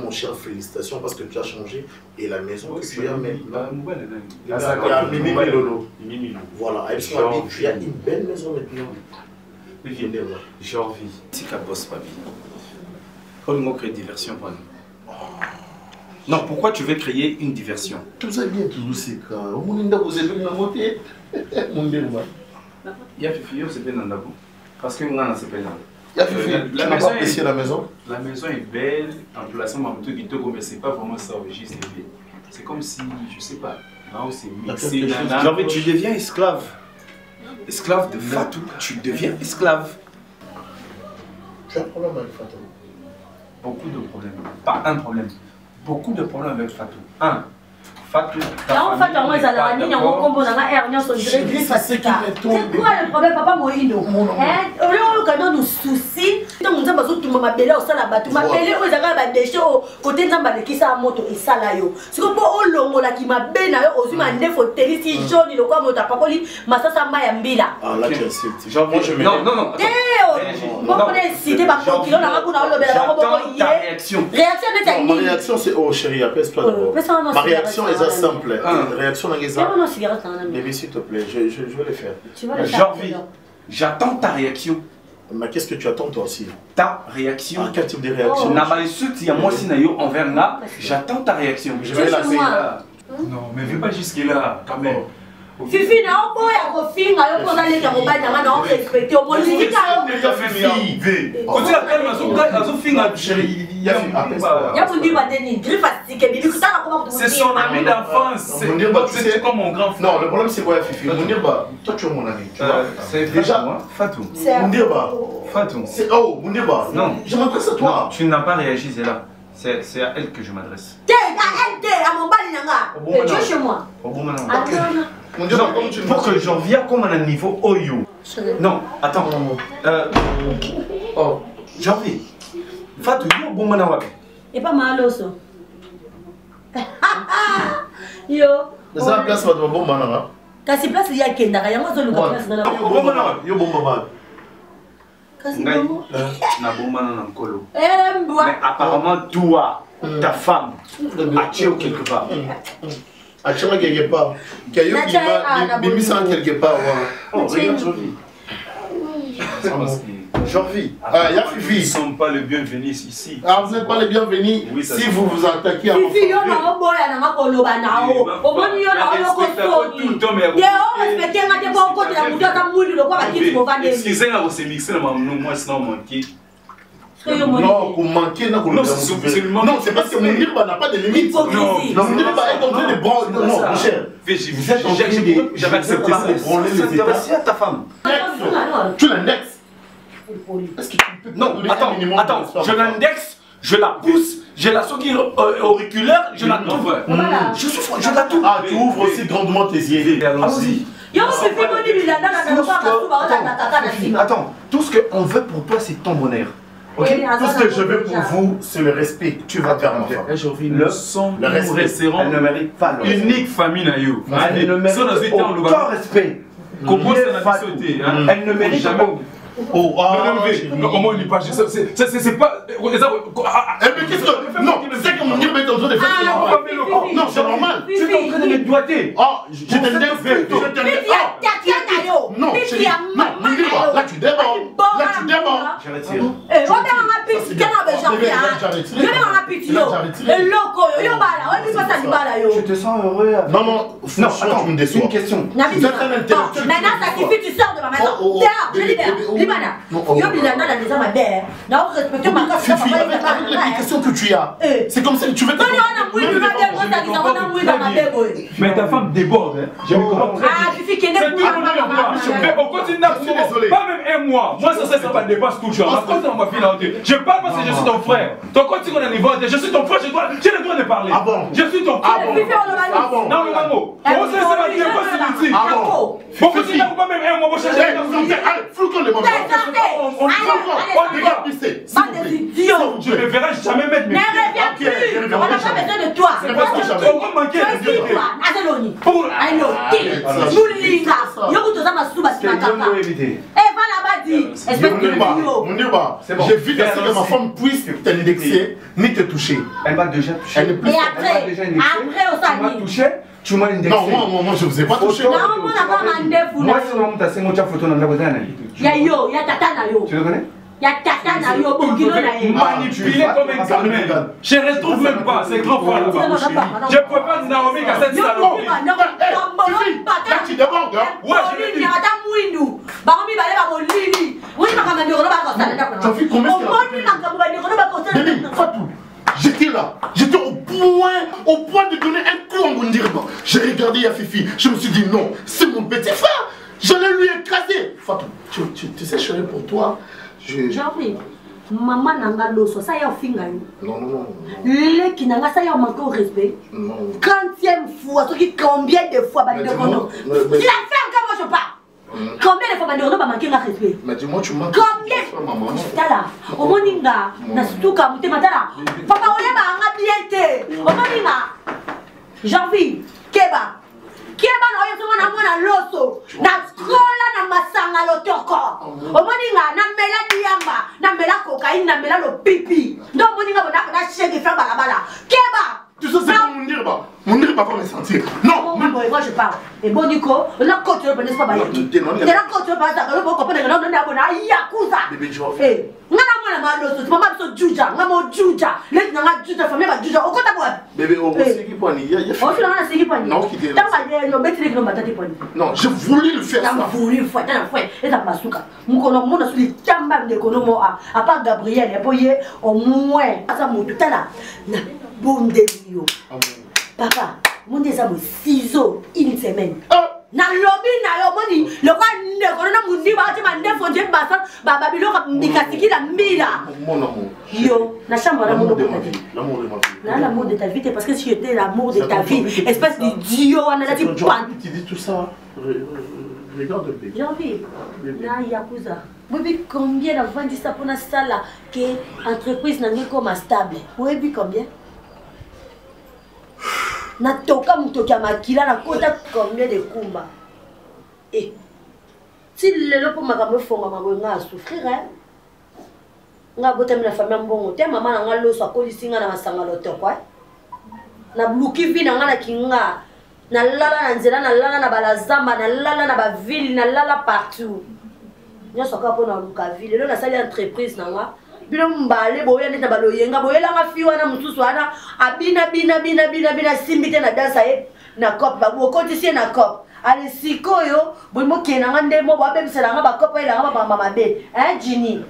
mon cher, félicitations parce que tu as changé et la maison que tu as maintenant. Il y a Mimi Lolo. Voilà, tu as une belle maison maintenant. J'ai envie. C'est qu'à boss Babi. On nous crée diversion pour nous. Non, pourquoi tu veux créer une diversion? Tout ça bien, tout c'est quand. Au monde vous avez une montée. Mon Dieu, il y a Fifi, c'est bien dans parce que moi, c'est bien. La maison. La maison est belle, emplacement qui te mais c'est pas vraiment ça au registre. C'est comme si, je sais pas, là où c'est mixé. Genre, tu deviens esclave. Esclave de Fatou, tu deviens esclave. Tu as un problème avec Fatou? Beaucoup de problèmes. Pas un problème. Beaucoup de problèmes avec Fatou. Un. Fatou. En fait, moi, ça l'a mis en combo dans la hernie sur le gris facile. C'est quoi le problème, papa Moïno? Au cadeau de soucis, donc nous avons tout ma belle au salabat. Ma belle aux arabes déchets au côté de qui sa moto et salayo. C'est comme pour l'homme là qui m'a bien aux humains des fauteuils si jaune, il a quoi mon tapacoli, ma ça m'a mbila. Ah là, tu insultes. Non. Ma réaction, c'est oh chérie, apaise-toi d'abord. Ma réaction est simple. Réaction dans les armes. Bébé, s'il te plaît, je vais le faire. J'envie. J'attends ta réaction. Mais qu'est-ce que tu attends toi aussi? Ta réaction. Quel type de réaction? J'attends ta réaction. Je vais la faire. Non, mais viens pas jusque-là, quand même. Fifi, na opo ya kofinga yo poza leka mobali nanga na respecter au moins lika yo. Continue à calmer azo finga chérie. Ya bundi ba deni, gri fatigué bibi kutaka comment c'est son ami d'enfance. C'est comme mon grand frère. Non, le problème c'est quoi Fifi? Mounirba, toi tu es mon ami, tu vois. C'est déjà Fatou. Mounirba. Fatou. Oh, Mounirba. Non, je m'adresse à toi. Non, tu n'as pas réagi, c'est là. C'est à elle que je m'adresse. À mon bali nanga. Tu es chez moi. Pour que j'en vienne comme à un niveau Oyo. Non, attends. J'en viens. Fatou, yo bon manawabi. Et pas mal aussi. Yo. Dans la place, on va bon manara. Kasi place il y a Kenda, il y a moi seul place dans la. Bon manara, yo bon baba. Kasi na bon manara nkolo. Mais apparemment toi, ta femme, a tué quelque part. A tué quelque part. Kayo bimi sans quelque part. Oh, regarde Jorvi. Ah, il y a Fifi. Ils ne sont pas les bienvenus ici. Ah, vous n'êtes pas les bienvenus si vous vous attaquez à ma Fifi, on a un boy à Namakoloba Nao. Au moins, il y a un costume. Il y a un respecté un bon côté de la mouille à mouille, le quoi à qui tu m'as vendu. Excusez-moi, c'est mixé, moi, sinon, manqué. Non, vous manquez, non, c'est parce que Mounirba n'a pas de limite. Non, Mounirba est en train de branler. Non, mon cher. Vous êtes en train de. J'avais accepté ça. C'est intéressé à ta femme. Tu l'index. Est-ce que tu peux non, attends, je l'indexe, je la pousse, j'ai la soquille auriculaire, je la trouve. Je la trouve. Ah, tu ouvres aussi grandement tes yeux. Allons-y. Attends, tout ce qu'on veut pour toi, c'est ton bonheur. Okay. Tout ce que je veux pour vous, c'est le respect. Tu vas faire mon frère. Le respect. Elle ne mérite pas le respect. Unique famille, Nayo. Elle ne mérite aucun respect. Comment ça n'a sauté? Elle ne mérite jamais. Oh, comment il passe? C'est pas. Mais qu'est-ce que. Non, c'est que mon Dieu met en train de faire. Non, c'est normal. Tu es en train de me doiter. Oh, je t'indexe. Non, là tu débordes. Là tu débordes. Je retire. te sens heureux. Maman, franchement, tu me déçois. Une question. Maintenant, ça suffit, tu sors de ma maison. Je libère. Libana. Fifi, avec l'éducation que tu as, c'est comme ça que tu veux te... Mais ta femme déborde, hein. Je me comprends très bien. Ah, Fifi, qui est Mais on continue pas même un mois. Moi, ça pas dépasse tout. Je parle parce que je suis ton frère. Ton côté, on a niveau. Je suis ton frère, j'ai le droit de parler. Ah bon? Je suis ton frère. Ah bon? Non, le maman. On sait ça va dire pas si Ah bon? Faut continuer pas même un mois. On cherche. Allez, flou-con les moments. On je ne verrai jamais mettre mes pieds. Ne reviens plus. On n'a pas besoin de toi. Pourquoi manquer de j'évite à ce que ma femme puisse t'indexer ni te toucher. Elle m'a déjà touché. Et après, tu m'as touché. Tu m'as indexé. Non, moi je vous ai pas touché. Non, on n'a pas mandé pour moi, si on t'a fait une photo dans la voisine. Il y a tata na yo. Tu le connais? Il y a tata na yo pour kilo na yo. Manipulé comme un gamin. Je ne retrouve même pas. C'est grand frère là-bas. Je ne peux pas Naomi qu'à cette saloperie. Là tu débordes, hein? Ouais, je l'ai dit. T'as vu combien Bébé, Fatou, j'étais là, j'étais au point de donner un coup en Bundirba. J'ai regardé Yafifi, je me suis dit non, c'est mon petit frère, j'allais lui écraser. Fatou, tu sais chérie, pour toi, Jean-Pierre, maman nanga loso, ça y a au fin gagne. Non. Le qui n'a ça y a manqué au respect. Non. 30e fois, combien de fois, bah, il a fait encore moi je parle. Combien de fois on va manquer de respect? Mais dis-moi, tu manques. Combien? Tala, au moninga, na stuka, mutematala. Papa, on est à bienté. Au moninga, Jean-Pierre, Keba. Keba, on est à loso. Na skola na masanga lotoko. Au moninga, na mela diamba, na mela cocaïne, na mela lo pipi. Non, moninga, on a chèque de faire balabala. Keba. Tu sais, c'est mon dire pas me sentir. Non! Moi je parle. Et bon, Nico, la côte, tu ne connais pas. Tu la côte, tu ne pas. Tu ne comprends pas. Tu ne comprends pas. Yakuza. Bébé, tu vois. Eh, non, j'ai voulu le faire. Papa, mon désabo ciseaux une semaine. Na lobby na yo moni le kwa ne kono na mundi ba ti mande fonje basa ba babilo ka mbikatiki la mila. Mon amour. Yo, na chambre la mono. L'amour de ma vie. L'amour de ta vie, parce que si j'étais l'amour de ta vie, espèce d'idiot, on a dit pan. Tu dis tout ça. Regarde le bébé. Jean-Pierre, na yakuza. Oui, combien a vendu ça pour la salle que entreprise n'a comme stable. Oui, combien? Natoka mutoka makila na kota combien de kumba. Et si le pour makambo fonga makambo nga souffrir hein. Nga botem na famille mbongo te mama na nga loso akolisinga na masanga loto quoi. Na bluki vi na nga na kinga. Na lala na nzela na lala na balazamba na lala na ba ville na lala partout. Nyoso ka pona luka ville lo na sali entreprise na nga. Bino mbale boya neta baloyenga boyela nga fiwa na mususu wana abina simbite na dansa na cop ba bokoti sie na cop ale sikoyo bomo kenanga ndemo bo abemsela nga ba cop ela nga ba mama be Jini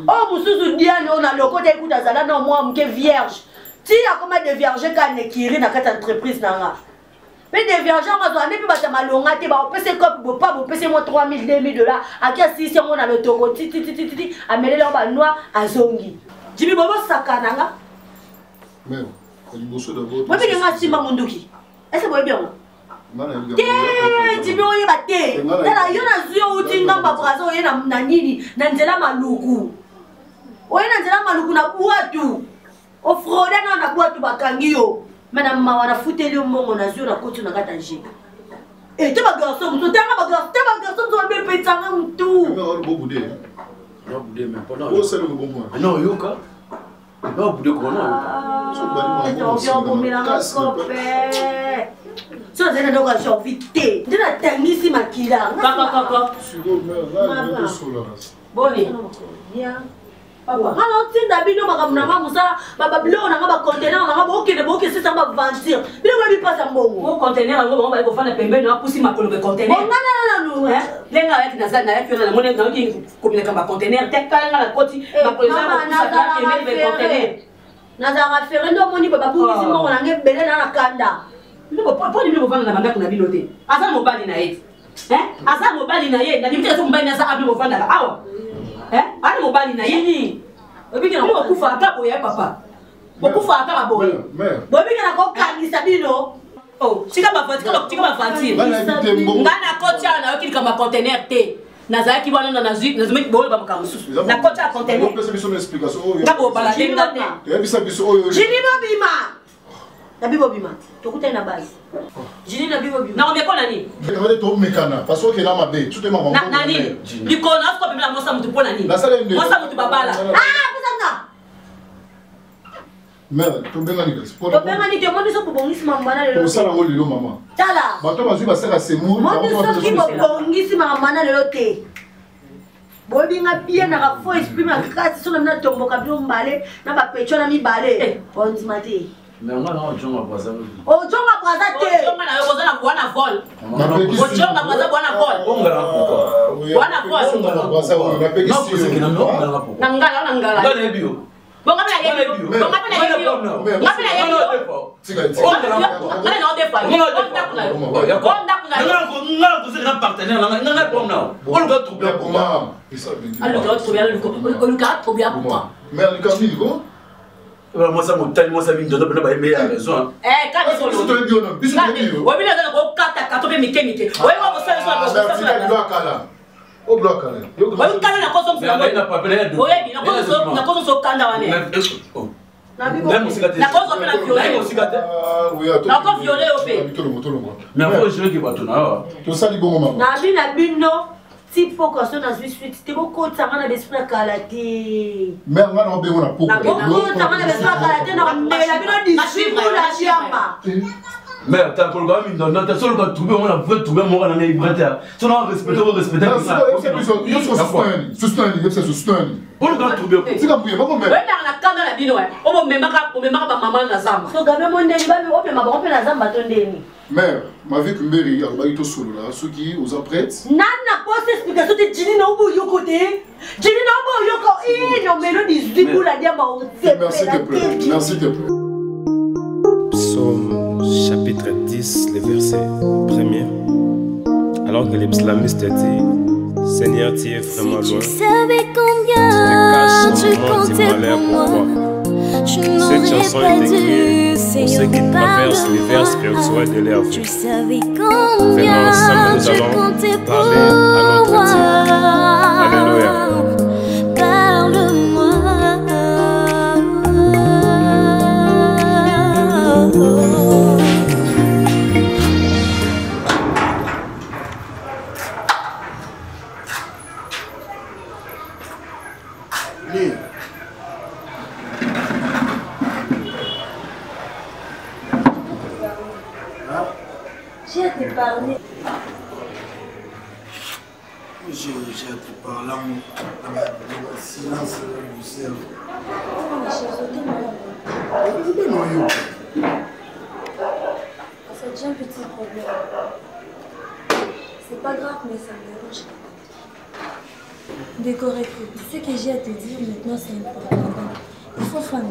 oh mususu diane ona lokota ekuta zala na moi mke vierge ti akoma de vierge ka nekiri na kata entreprise na nga. Mais des vierges, on va aller plus malonga, tu vas passer comme pas, vous passez moi 3000, 2000 dollars. À qui si c'est mon à l'autogo, titi, à mêler leur noir à zongi. Jimmy Bobo Sakananga. Même, il bosse d'abord. Moi, je suis un Simba Munduki. Est-ce que vous bien? Jimmy Oye Bate. Là, il y a un zio ou tinga babrazo, il y a un nanini, Nanzela Maluku. Oye Nanzela Maluku na boatu. Au fraude, on a boatu bakangio. Madame Mawara foutez le monde on a sur la côte na katanje. Et tu vas garçon, tu t'as pas garçon, tu vas bien péter un tout. Non, bon boudé. Non, boudé même pas non. Oh, c'est le bon point. Non, yoka. Non, boudé quoi non. Tu vas bomber la copé. Ça c'est donc à survité. Tu la tangisi makila. Sur le là, il est sur la race. Bon, viens. Alors, tu n'as pas de ça, un conteneur, c'est ça, va mentir. Il ne va pas ça, mon conteneur, on va faire un paiement, on va pousser ma colonne de conteneur. Non, les gars, avec Nazar, qui ont la monnaie dans qui comme les conteneurs, t'es quand la côte, ma colonne, Nazar a fait un homme, pas pour ici, on a un belé dans la canda. Ne peut pas lui vendre la bande qu'on a biloté. Asa mobile naïe. Asa mobile naïe, la limite de son bain, ça a pu me vendre là. Allez, mon bali na yini. Obi kena ko kufa ata boya papa. Ko kufa ata boya. Bobi kena ko kanisa bino. Oh, sika ba fati. Ngana kocha na yoki kama container te. Nazaya ki wana na zui, nazumi bo ba makamusu. Na kocha container. On peut se faire une explication. Ngabo bala denga te. Jini mobima. Na bibo bima. Tokuta na base. Jini na bibo bima. Na omeko nani? Kama to mekana parce que na mabe, tout est maman. Nani? Likona ko bimla mosa mutu pona nini? Mosa mutu babala. Pesanga. Mère, to benga ni kasi. To benga ni te moni so bongisi mama na lelo. To sala ngo lelo mama. Tala. Bato bazui ba sera semu. Moni so ki bongisi mama na lelo te. Bobinga bien na fo esprit ma kasi so na tomboka bilo mbale na ba pecho na mi bale. On dit maté. Mais on a un jonga braza. Oh jonga braza te. Jonga na yo na bwana vol. Oh jonga braza bwana vol. Ongala poko. Bwana vol. Jonga braza on a peki si. Na ngala. Dans les bio. Bonga na yebi. Bonga na yebi. Bonga na yebi. Tika tika. Ngala na odefa. Ngala ko c'est un partenaire ngala ko na. On doit trouver comment. Alors on doit trouver pourquoi. Mère le camille quoi? Moi ça mon taille moi ça vient de donner ba aimer raison. Quand ils sont le bio non, biso le bio. Oui, mais là on kata be mike. Oui, on va faire ça. Au bloc là. Oui, quand la cause on n'a pas plein de. Oui, la cause so kanda wane. Na bibo. La cause on peut la violer aussi gata. Oui, la cause violer au fait. Mais faut je qui va tout na. To sali bon maman. Na bino. Si faut qu'on soit dans une suite, c'est beaucoup de temps à l'esprit kalaté. Mais on a besoin de beaucoup. Beaucoup de temps à l'esprit kalaté, non, mais la bino dit pour la chiamba. Mais t'as qu'on va dans notre seul quand trouver on a fait trouver moi dans les brata. Si on respecter ça. On doit trouver. C'est comme vous, pas comme. Ouais, na kanda la bino ouais. On me maka ba maman na zamba. So gabe mo ndeni ba on peut ma on peut na zamba to ndeni. Mère, ma vie que Mberi a baito solo là, ceux qui aux apprêtent. Nana pose explication de Jini na ubu yoko te. Jini na ubu yoko no melo 18 la dia ba o. Merci te plaît. Merci te plaît. Psaume chapitre 10, le verset 1er. Alors que l'islamiste dit, Seigneur, tu es vraiment loin. Tu savais combien tu comptais pour moi. Cette chanson est écrite pour ceux qui traversent l'hiver spirituel de leur vie. Tu savais combien nous allons parler à notre Dieu. Alléluia. J'ai à te parler. J'ai à te parler en silence du cerveau. C'est déjà un petit problème. C'est pas grave, mais ça me dérange. Décorer tout. Ce que j'ai à te dire maintenant, c'est important. Il faut faire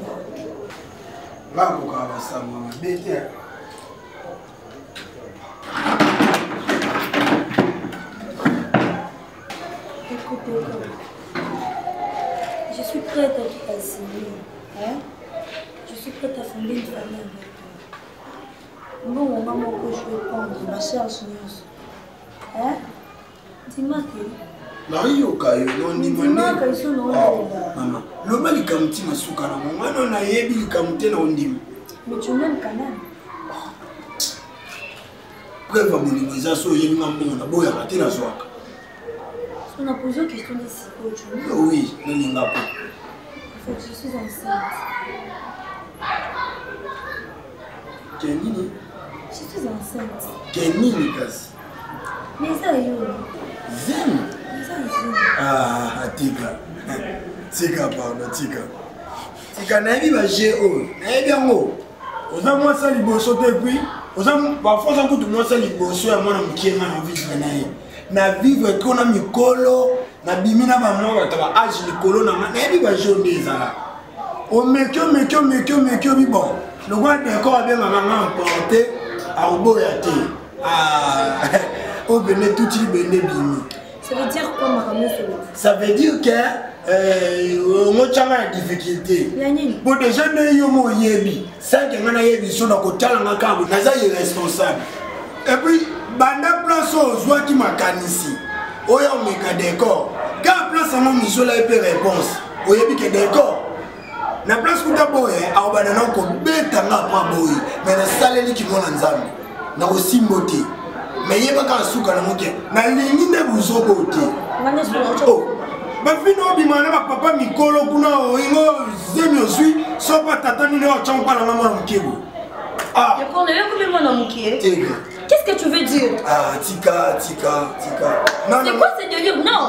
Écoute, je suis prête à tout assumer. Hein? Je suis prête à fonder une famille avec toi. Bon, maman, que je vais prendre ma charge news. Hein? Dis-moi que. nayoka yo nondima Maman, loba likambo ntina suka na ngo ngana nayebi likambo te na ondima mais tu m'aimes quand même. preuve ya bolingo eza so oyebi nga mbongo na boyaka te nazwaka On a posé une question d'ici. oui nalinga po En fait, je suis enceinte. kenini Je suis enceinte. kenini kasi Mais ça, yo. zemi Mais ça, yo. ah atika Tika, pardon, tika. Tika, naïbi va gérer. Naïbi en haut. Aux hommes, moi, ça, les bossos, puis. Aux hommes, parfois, ça coûte moi, ça, les bossos, à moi, qui est mal en vie, na vivre qu'on a mis colo, na bimina, maman, va âge, les colo, naïbi va gérer ça. Oh, mais que, bon. Le roi d'accord avec ma maman emporté à Oboyate. Au Béné, tout il Béné Bimi. Ça veut dire quoi, maman? Ça veut dire que on a des difficultés. Pour des jeunes, ils ont yebi. 5 ans, ils sont dans le côté de la cave. Ils sont responsables. Et puis, banda place aux joies qui m'accannent ici. Oh, on met des corps. Quand place à mon mission, là, il peut réponse. Oh, il y a que des corps. Na place où d'abord, on va dans le bêta n'a pas boy. Mais le salaire qui vont ensemble. Na aussi beauté. Mais il y a pas qu'un souk à la moquette. Na ligne de vous au beauté. Oh. Ma fille n'a pas demandé à papa Mikolo Kuna ou Ingo Zemio Sui. Soit pas tata ni n'a pas la maman Mkibu. Ah. Je connais bien comment on a Mkibu. Qu'est-ce que tu veux dire? Ah, tika. C'est quoi ce délire? Non.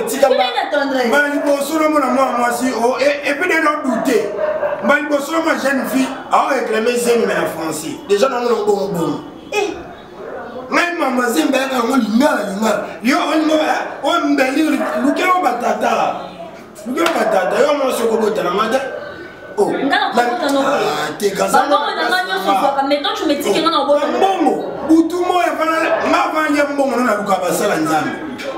Tika. Malibo solo moi si oh et puis de douter. Malibo solo ma jeune fille a réclamé Zemi en français. Déjà dans mon bon. Eh. Même maman Zemi a on linga. Yo on mbeli lukelo batata. Yo mo soko botala mada. Oh, t'es gazan. Mais toi, tu me dis que non, non, bon. Boutumo est pas bon, on a le cabasal en zam.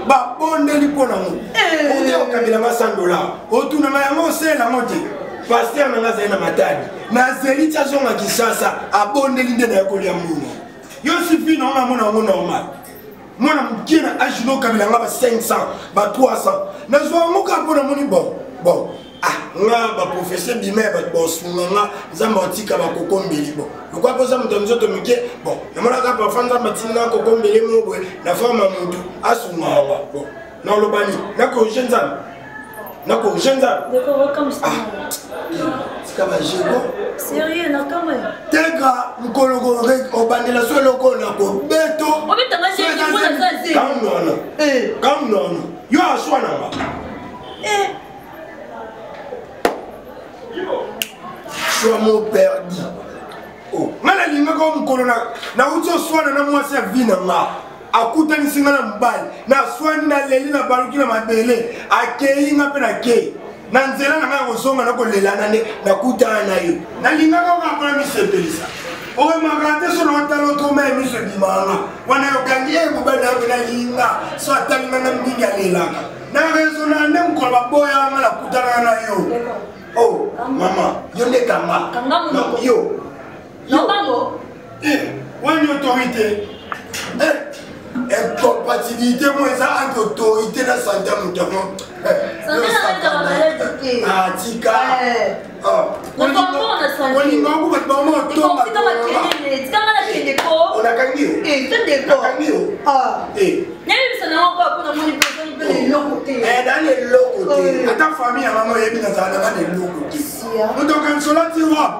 Bah, bon, délit pour l'amour. On est au Kabila $100. Autour de ma maman, c'est la montée. Pasteur, on a un matade. Nazeli, tu as son Kishasa, à bon délit de la Koliamour. Yo suffit, non, mon normal. Moi, je suis à Kabila 500, 300. Nous avons un bon. Ah, nga professeur Bimé ba boss nga nzamba otika ba kokombeli bon. Pourquoi poser mon donzo to mike bon. Na mona ka pa fanda matinga kokombeli mo boy na fama mutu asunga wa bon. Na lobani na ko jenza. D'accord comme ça. C'est comme un jego. Sérieux na quand même. Tega mkologo rek obandela so loko na ko beto. Obeta nga jengi pour la Kam non. Yo aswa na ba. Sois mon perdu. Oh, malalinga comme colonna. Na uto soana na moi c'est vina nga. Akuta ni singa na mbali. Na soani na leli na baluki na mabele. Akei nga pe na ke. Na nzela na nga kosonga na kolelana ne na kuta na yo. Na linga ka kwa mi sepelisa. Owe magate so na talo to me mi se dimanga. Wana yo kangie mo bana na linga. So atalinga na mbinga lelaka. Na rezo na ndem ko ba boya nga na kuta na yo. Oh, maman, yo ne kama. Non, yo. Non, bango. Une autorité. Incompatibilité, moi, ça, entre autorité dans santé, notamment. Ah, tika. On a gagné. Dans les lots côtés. À ta famille, à maman, il y a dans les lots côtés. Donc, quand cela tu vois,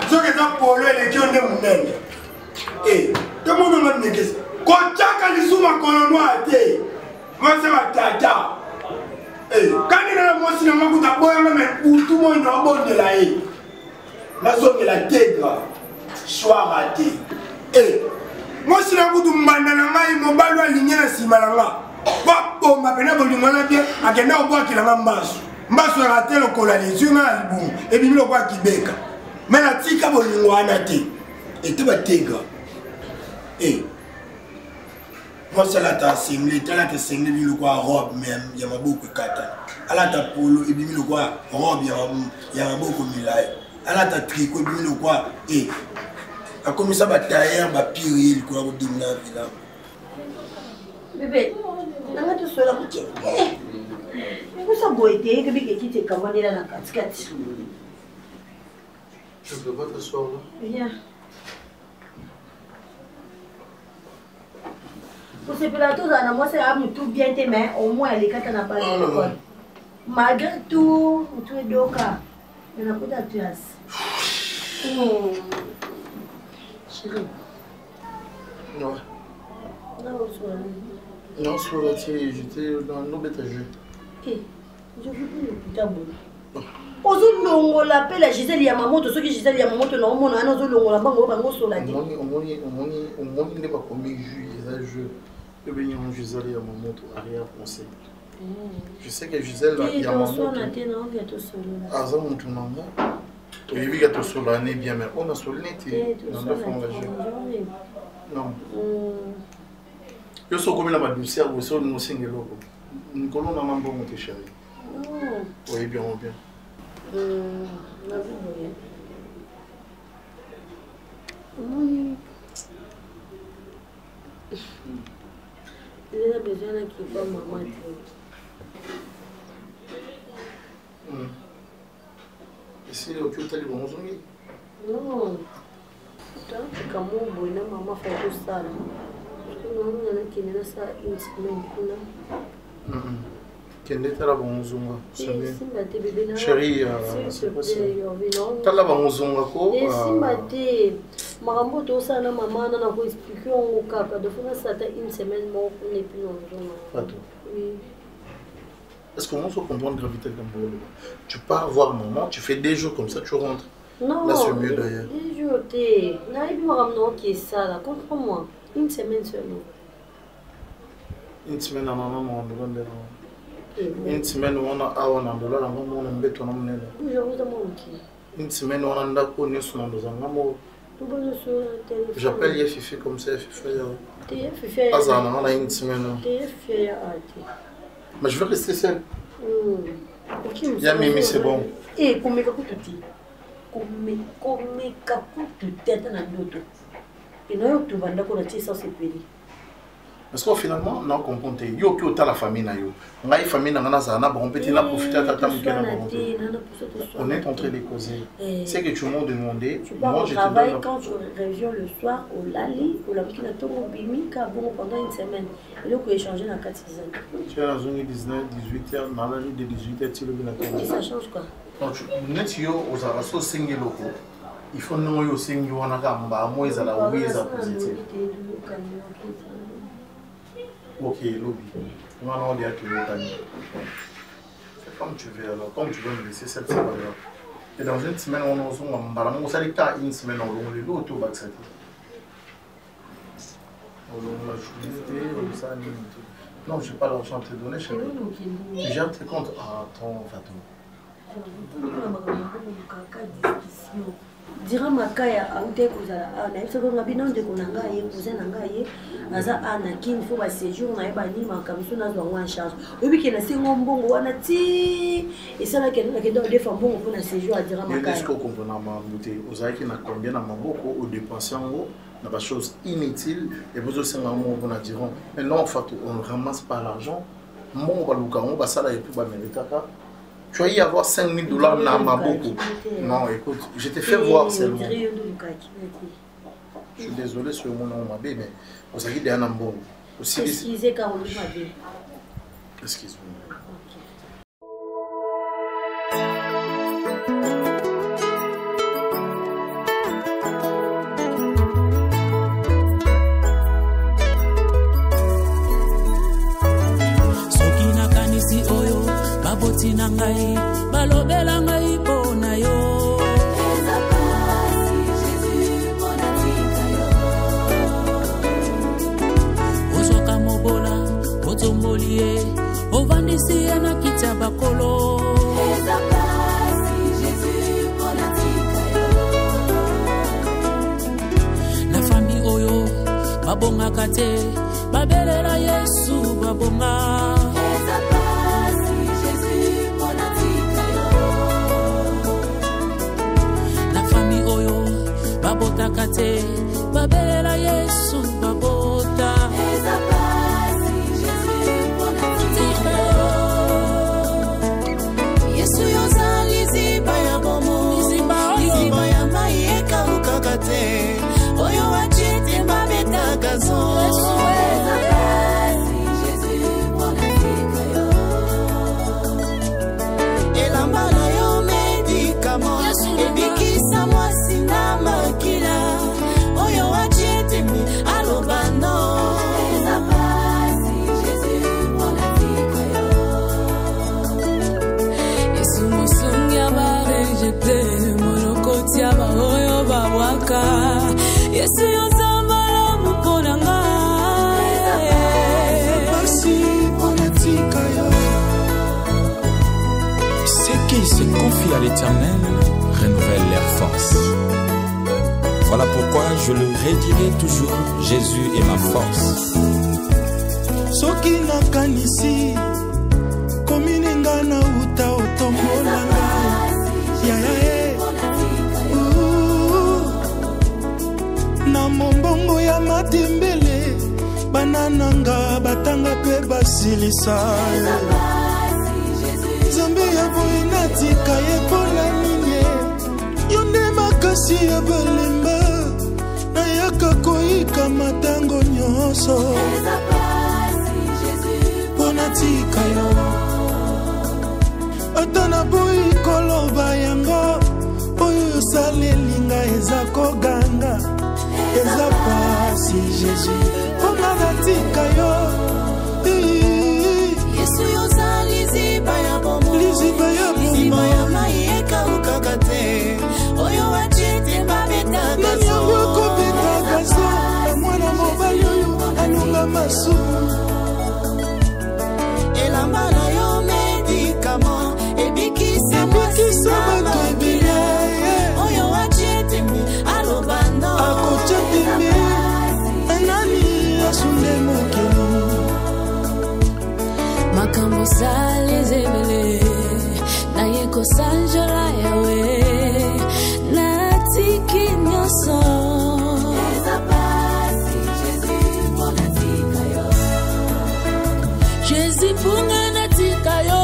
ceux qui ont pollué les qui ont des mounelles. Et tout le monde m'a dit que quand tu as des sous-marins qu'on a été, moi, c'est ma tata. Et quand il y a la moitié, il y a un peu de bois, tout le monde a un bon de la haie. La zone de la tête, soit raté. Et moi, si la route de Mandalanga, il m'a balu aligné à Simalanga. Papa, ma peine à Bolimana bien, à Kenda au bois qui l'a m'ambasse. M'basse raté le collant les yeux, et puis le bois qui béca. Mais la tika Bolimana té. Et tu vas téga. Et moi, c'est là ta single, tu as ta single, il y a robe même, il y a beaucoup de kata. À la ta polo, et puis il y a robe, il y a beaucoup de milaï. À la ta tricot, et puis il y a et a comme ça, va tailler, va pire, il y a un peu de bébé, on va tout seul. Mais vous savez, que bébé qui était commandé dans la casquette. Je peux pas t'asseoir là. Viens. Pour ces plateaux, moi, c'est tout bien tes mains. Au moins, les quatre n'ont pas l'école. Malgré tout, tu es deux cas. Il y en a pas de place. Chérie. Ouais. Non, sur la télé, j'étais dans nos bêtes à jeu. Je veux plus écouter à bon. Ozolongola pe la Gisèle ya mamoto soki Gisèle ya mamoto na omona ana ozolongola bango sola te. Omoni ne pas comme jeu, jeu. Le béni en Gisèle ya mamoto arrière pensée. Je sais que Gisèle ya mamoto. Ah ça mon tournanga. Oui oui gâteau sola né bien mais on a solné té dans la fond la jeu. Non. Yo so comme la douceur ou so no singelo. Nkolo na mambo mon chéri. Oui bien bien. La vie, il a besoin de qui va maman. Ici, le plus tard, bon, non. Tant que mon bonhomme, maman fait tout ça. Non, il y a qui n'est pas ça une semaine. Kende tala bonzonga chérie tala bonzonga ko simate makambo to sana mama na ko expliquer on kaka de fona ça une semaine mort on est plus bonzonga. Oui. Est-ce qu'on peut comprendre gravité comme problème? Tu pars voir maman, tu fais des jours comme ça, tu rentres. Non. Là c'est mieux d'ailleurs. Des jours t'es là il me ramène qui est ça là comprends-moi une semaine seulement. Une semaine à maman on donne une semaine on a awana dola la maman on mbet on amnela une semaine on a ndako ni sona dans un ngamo j'appelle Yefifi comme ça Yefifi azana on a une semaine mais je vais rester seul ya Mimi c'est bon et comme kakuti comme kakuti tête na ndoto et non tu vas ndako na tisa c'est péri. Parce que finalement, on a compris yo qui est la famille na yo. On a une famille na na bon petit na profiter à tata mukena bon. On est en train de causer. C'est que tout le monde demandait. Moi je travaille quand je reviens le soir au Lali pour la petite na bimi ka bon pendant une semaine. Et là que échanger na 4 6 ans. Tu es dans une 19 18h dans la rue de 18h tu le bien attendre. Et ça change quoi? Donc net yo aux araso singi loko. Il faut non yo singi wana ka mba mo ezala wiza positif. Ok, lobby. On va dire que c'est comme tu veux alors, comme tu veux me laisser cette semaine. Et dans une semaine, on a une semaine, on a l'autre au bac. Non, je n'ai pas l'argent à te donner, chérie. Tu gères tes comptes. Attends, Fatou. Dira makaya aute kozala ana yeso ko ngabina nde konanga ye cousin nanga ye aza ana kin fo ba séjour na yeba ni makamso na zwa en charge obi ke na sengo mbongo wana ti esala ke na kendo de fam mbongo na séjour a dira makaya. Est-ce que comprendre ma beauté ozaki na combien na maboko au dépenser en haut na ba choses inutiles et vous aussi na mo on a diront mais non Fatou on ne ramasse pas l'argent mbongo ba luka on ba sala et puis ba meritaka. Tu vas y avoir 5 000 $ dans ma beaucoup. Non, écoute, je t'ai fait voir seulement. Je suis désolé sur mon nom, ma bébé, mais vous avez dit un bon. Excusez, Caroline, ma bébé. Excuse-moi. Tina ngai balobela ngai pona yo eza pasi Jésus pona tika yo ozoka mobola otombolie ovandisi na kitya bakolo eza pasi Jésus pona tika yo la famille oyo babonga kate babelela Yesu babonga babota kate babelela Yesu babota eza pasi Jésus pona tika Yesu yozali ziba ya bomo ziba ya mai ekauka kate oyo wachete babeta gazo eza pasi Jésus pona tika qui se confient à l'Éternel renouvellent leurs forces. Voilà pourquoi je le redirai toujours, Jésus est ma force. Soki nakanisi komininga na uta otombolanga na mombongo ya matembele banananga batanga pe basilisa Nzambe ya boye natika ye mpona nini yo nde makasi ya balemba nayaka koyika matango nyonso mpona tika yo ata naboyi koloba yango oyo osalelinga eza koganga eza pasi Jésus mpona natika yo Yesu yozali liziba ya bomo liziba ya mai ekaukaka te oyo wacete babetaka so kobetaka so na mwana mobali oyo alunga masumu elamba na yo medikama ebikisa mwasi na mabile oyo wacete alobando akocetimi nani asunde mokili makambo salezemele naye kosanjola yawe natiki nyonso Jésus punga natika yo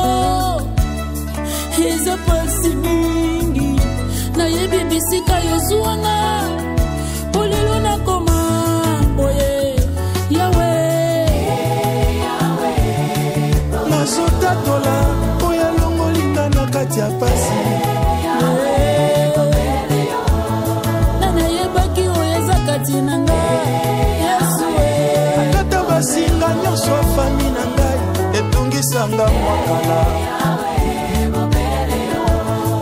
eza pasi mingi nayebi bisika yozuwanga polelo nakoma boye yawe nazotatola oyo alongolinga na kati ya pasi nanayebaki oyo eza kati na ngai Yesu akata basinga nyonso afami na ngai etungisanga mwakala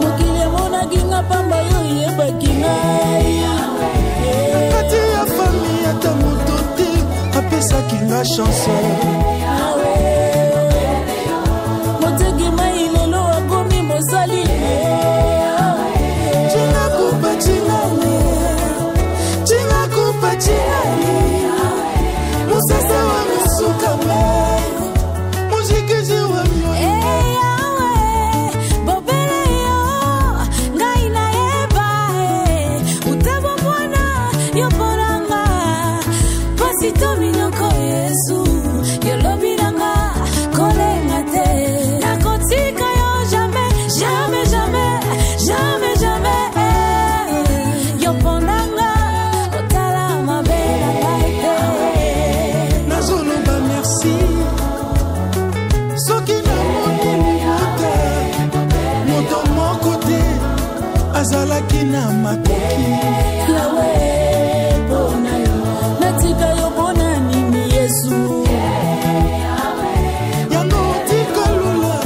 mokili emonaki nga pamba yo eyebaki ngai kati ya fami ata moto te apesaki nga chanson mosali chinakupa chinani chinakupa chinani musasa wa misuka me muzikisi wa yawe bobele yo ngai na eba utabo mwana yoporanga pasito minoko Yesu yolobiranga kolenga te nakotika jamais, jamais, jamais, jamais. Yo ponanga, otala ma belle paite. Nazoloba merci. Soki na moni moto, moto moko te, azalaki na makoki. Yawe pona yo, natika yo pona nini Yesu. Yango tika lula,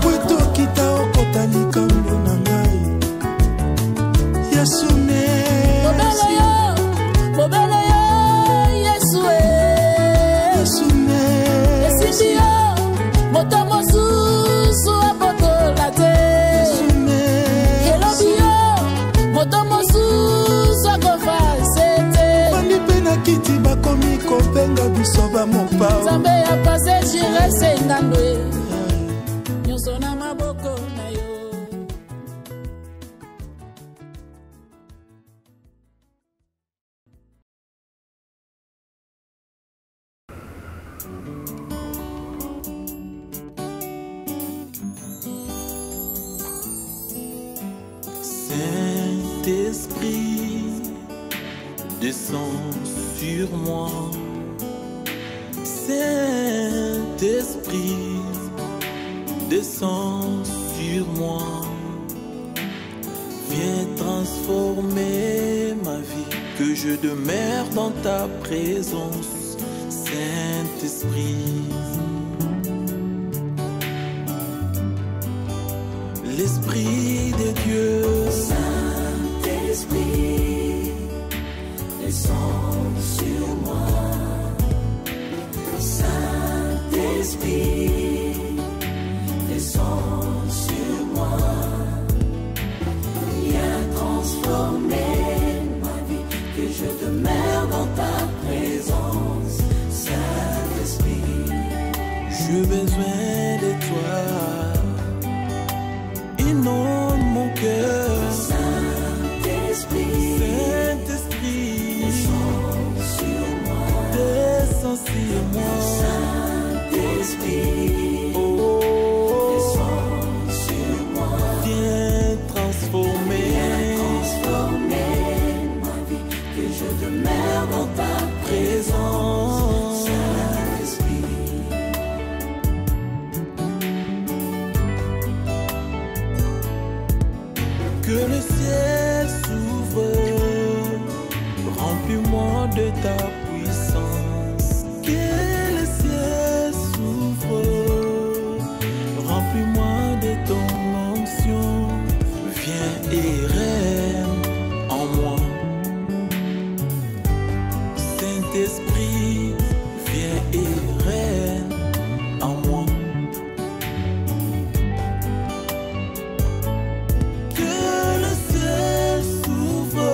pweto kita okota likambo na ngai. Yesu ne. Bobele yo, Yesu Yesu ne. Yesu yo, moto mosusu apotola te. Yesu ne. Elobi yo, moto mosusu akofase te. Bandi pe na kiti bakomi kopenga biso bamopao. Nzambe ya pase jire sengandwe nyonso na maboko na yo. Saint-Esprit, descends sur moi. Saint-Esprit, descends sur moi. Viens transformer ma vie, que je demeure dans ta présence, Saint-Esprit. L'Esprit de Dieu, Saint-Esprit, descends sur moi. Saint-Esprit, descends sur moi. inonde mon cœur. Saint-Esprit, descends sur moi. Saint-Esprit, descends sur moi. Viens transformer ma vie, que je demeure dans ta présence. Saint-Esprit, que le ciel s'ouvre, remplis-moi de ta puissance. Que le ciel s'ouvre, remplis-moi de ton onction. Viens et règne en moi. Saint-Esprit, viens et règne en moi. Que le ciel s'ouvre,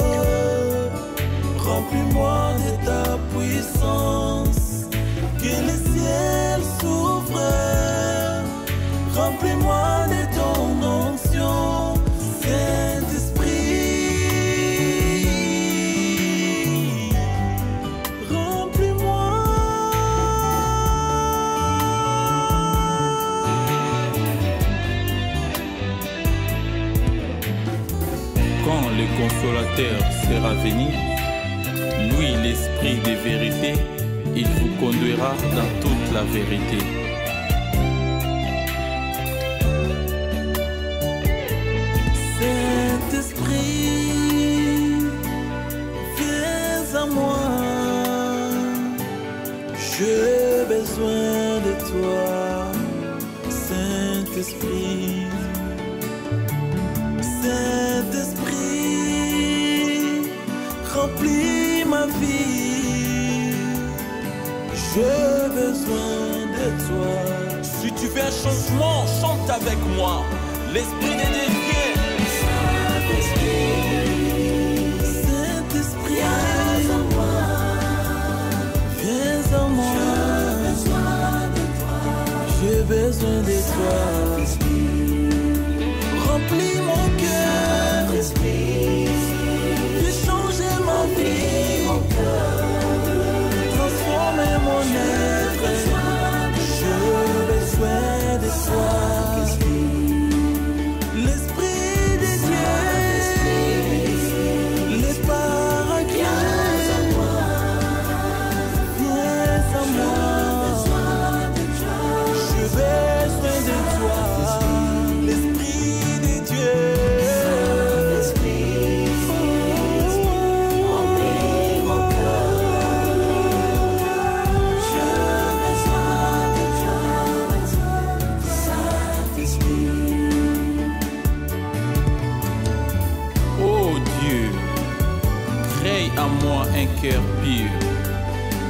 remplis-moi de ta puissance. Que le ciel s'ouvre, remplis-moi de ton onction. Saint-Esprit, remplis-moi. Quand le consolateur sera venu, lui l'esprit de vérité, il vous conduira dans toute la vérité. Saint-Esprit, viens à moi. J'ai besoin de toi, Saint-Esprit. Saint-Esprit, remplis ma vie. J'ai besoin de toi. Si tu veux un changement, chante avec moi. L'esprit de Dieu vient. Saint-Esprit, viens à moi. Viens à moi. J'ai besoin de toi. Remplis mon cœur. Fais changer ma vie. Transformer mon être. J'ai besoin de toi. L'Esprit de Dieu, les paraclés, viens à moi. J'ai besoin de toi, l'Esprit de Dieu. Remplis mon cœur. J'ai besoin de toi, Saint-Esprit. Oh Dieu, crée à moi un cœur pur,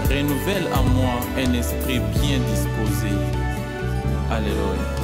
renouvelle à moi un esprit bien disposé. Alléluia.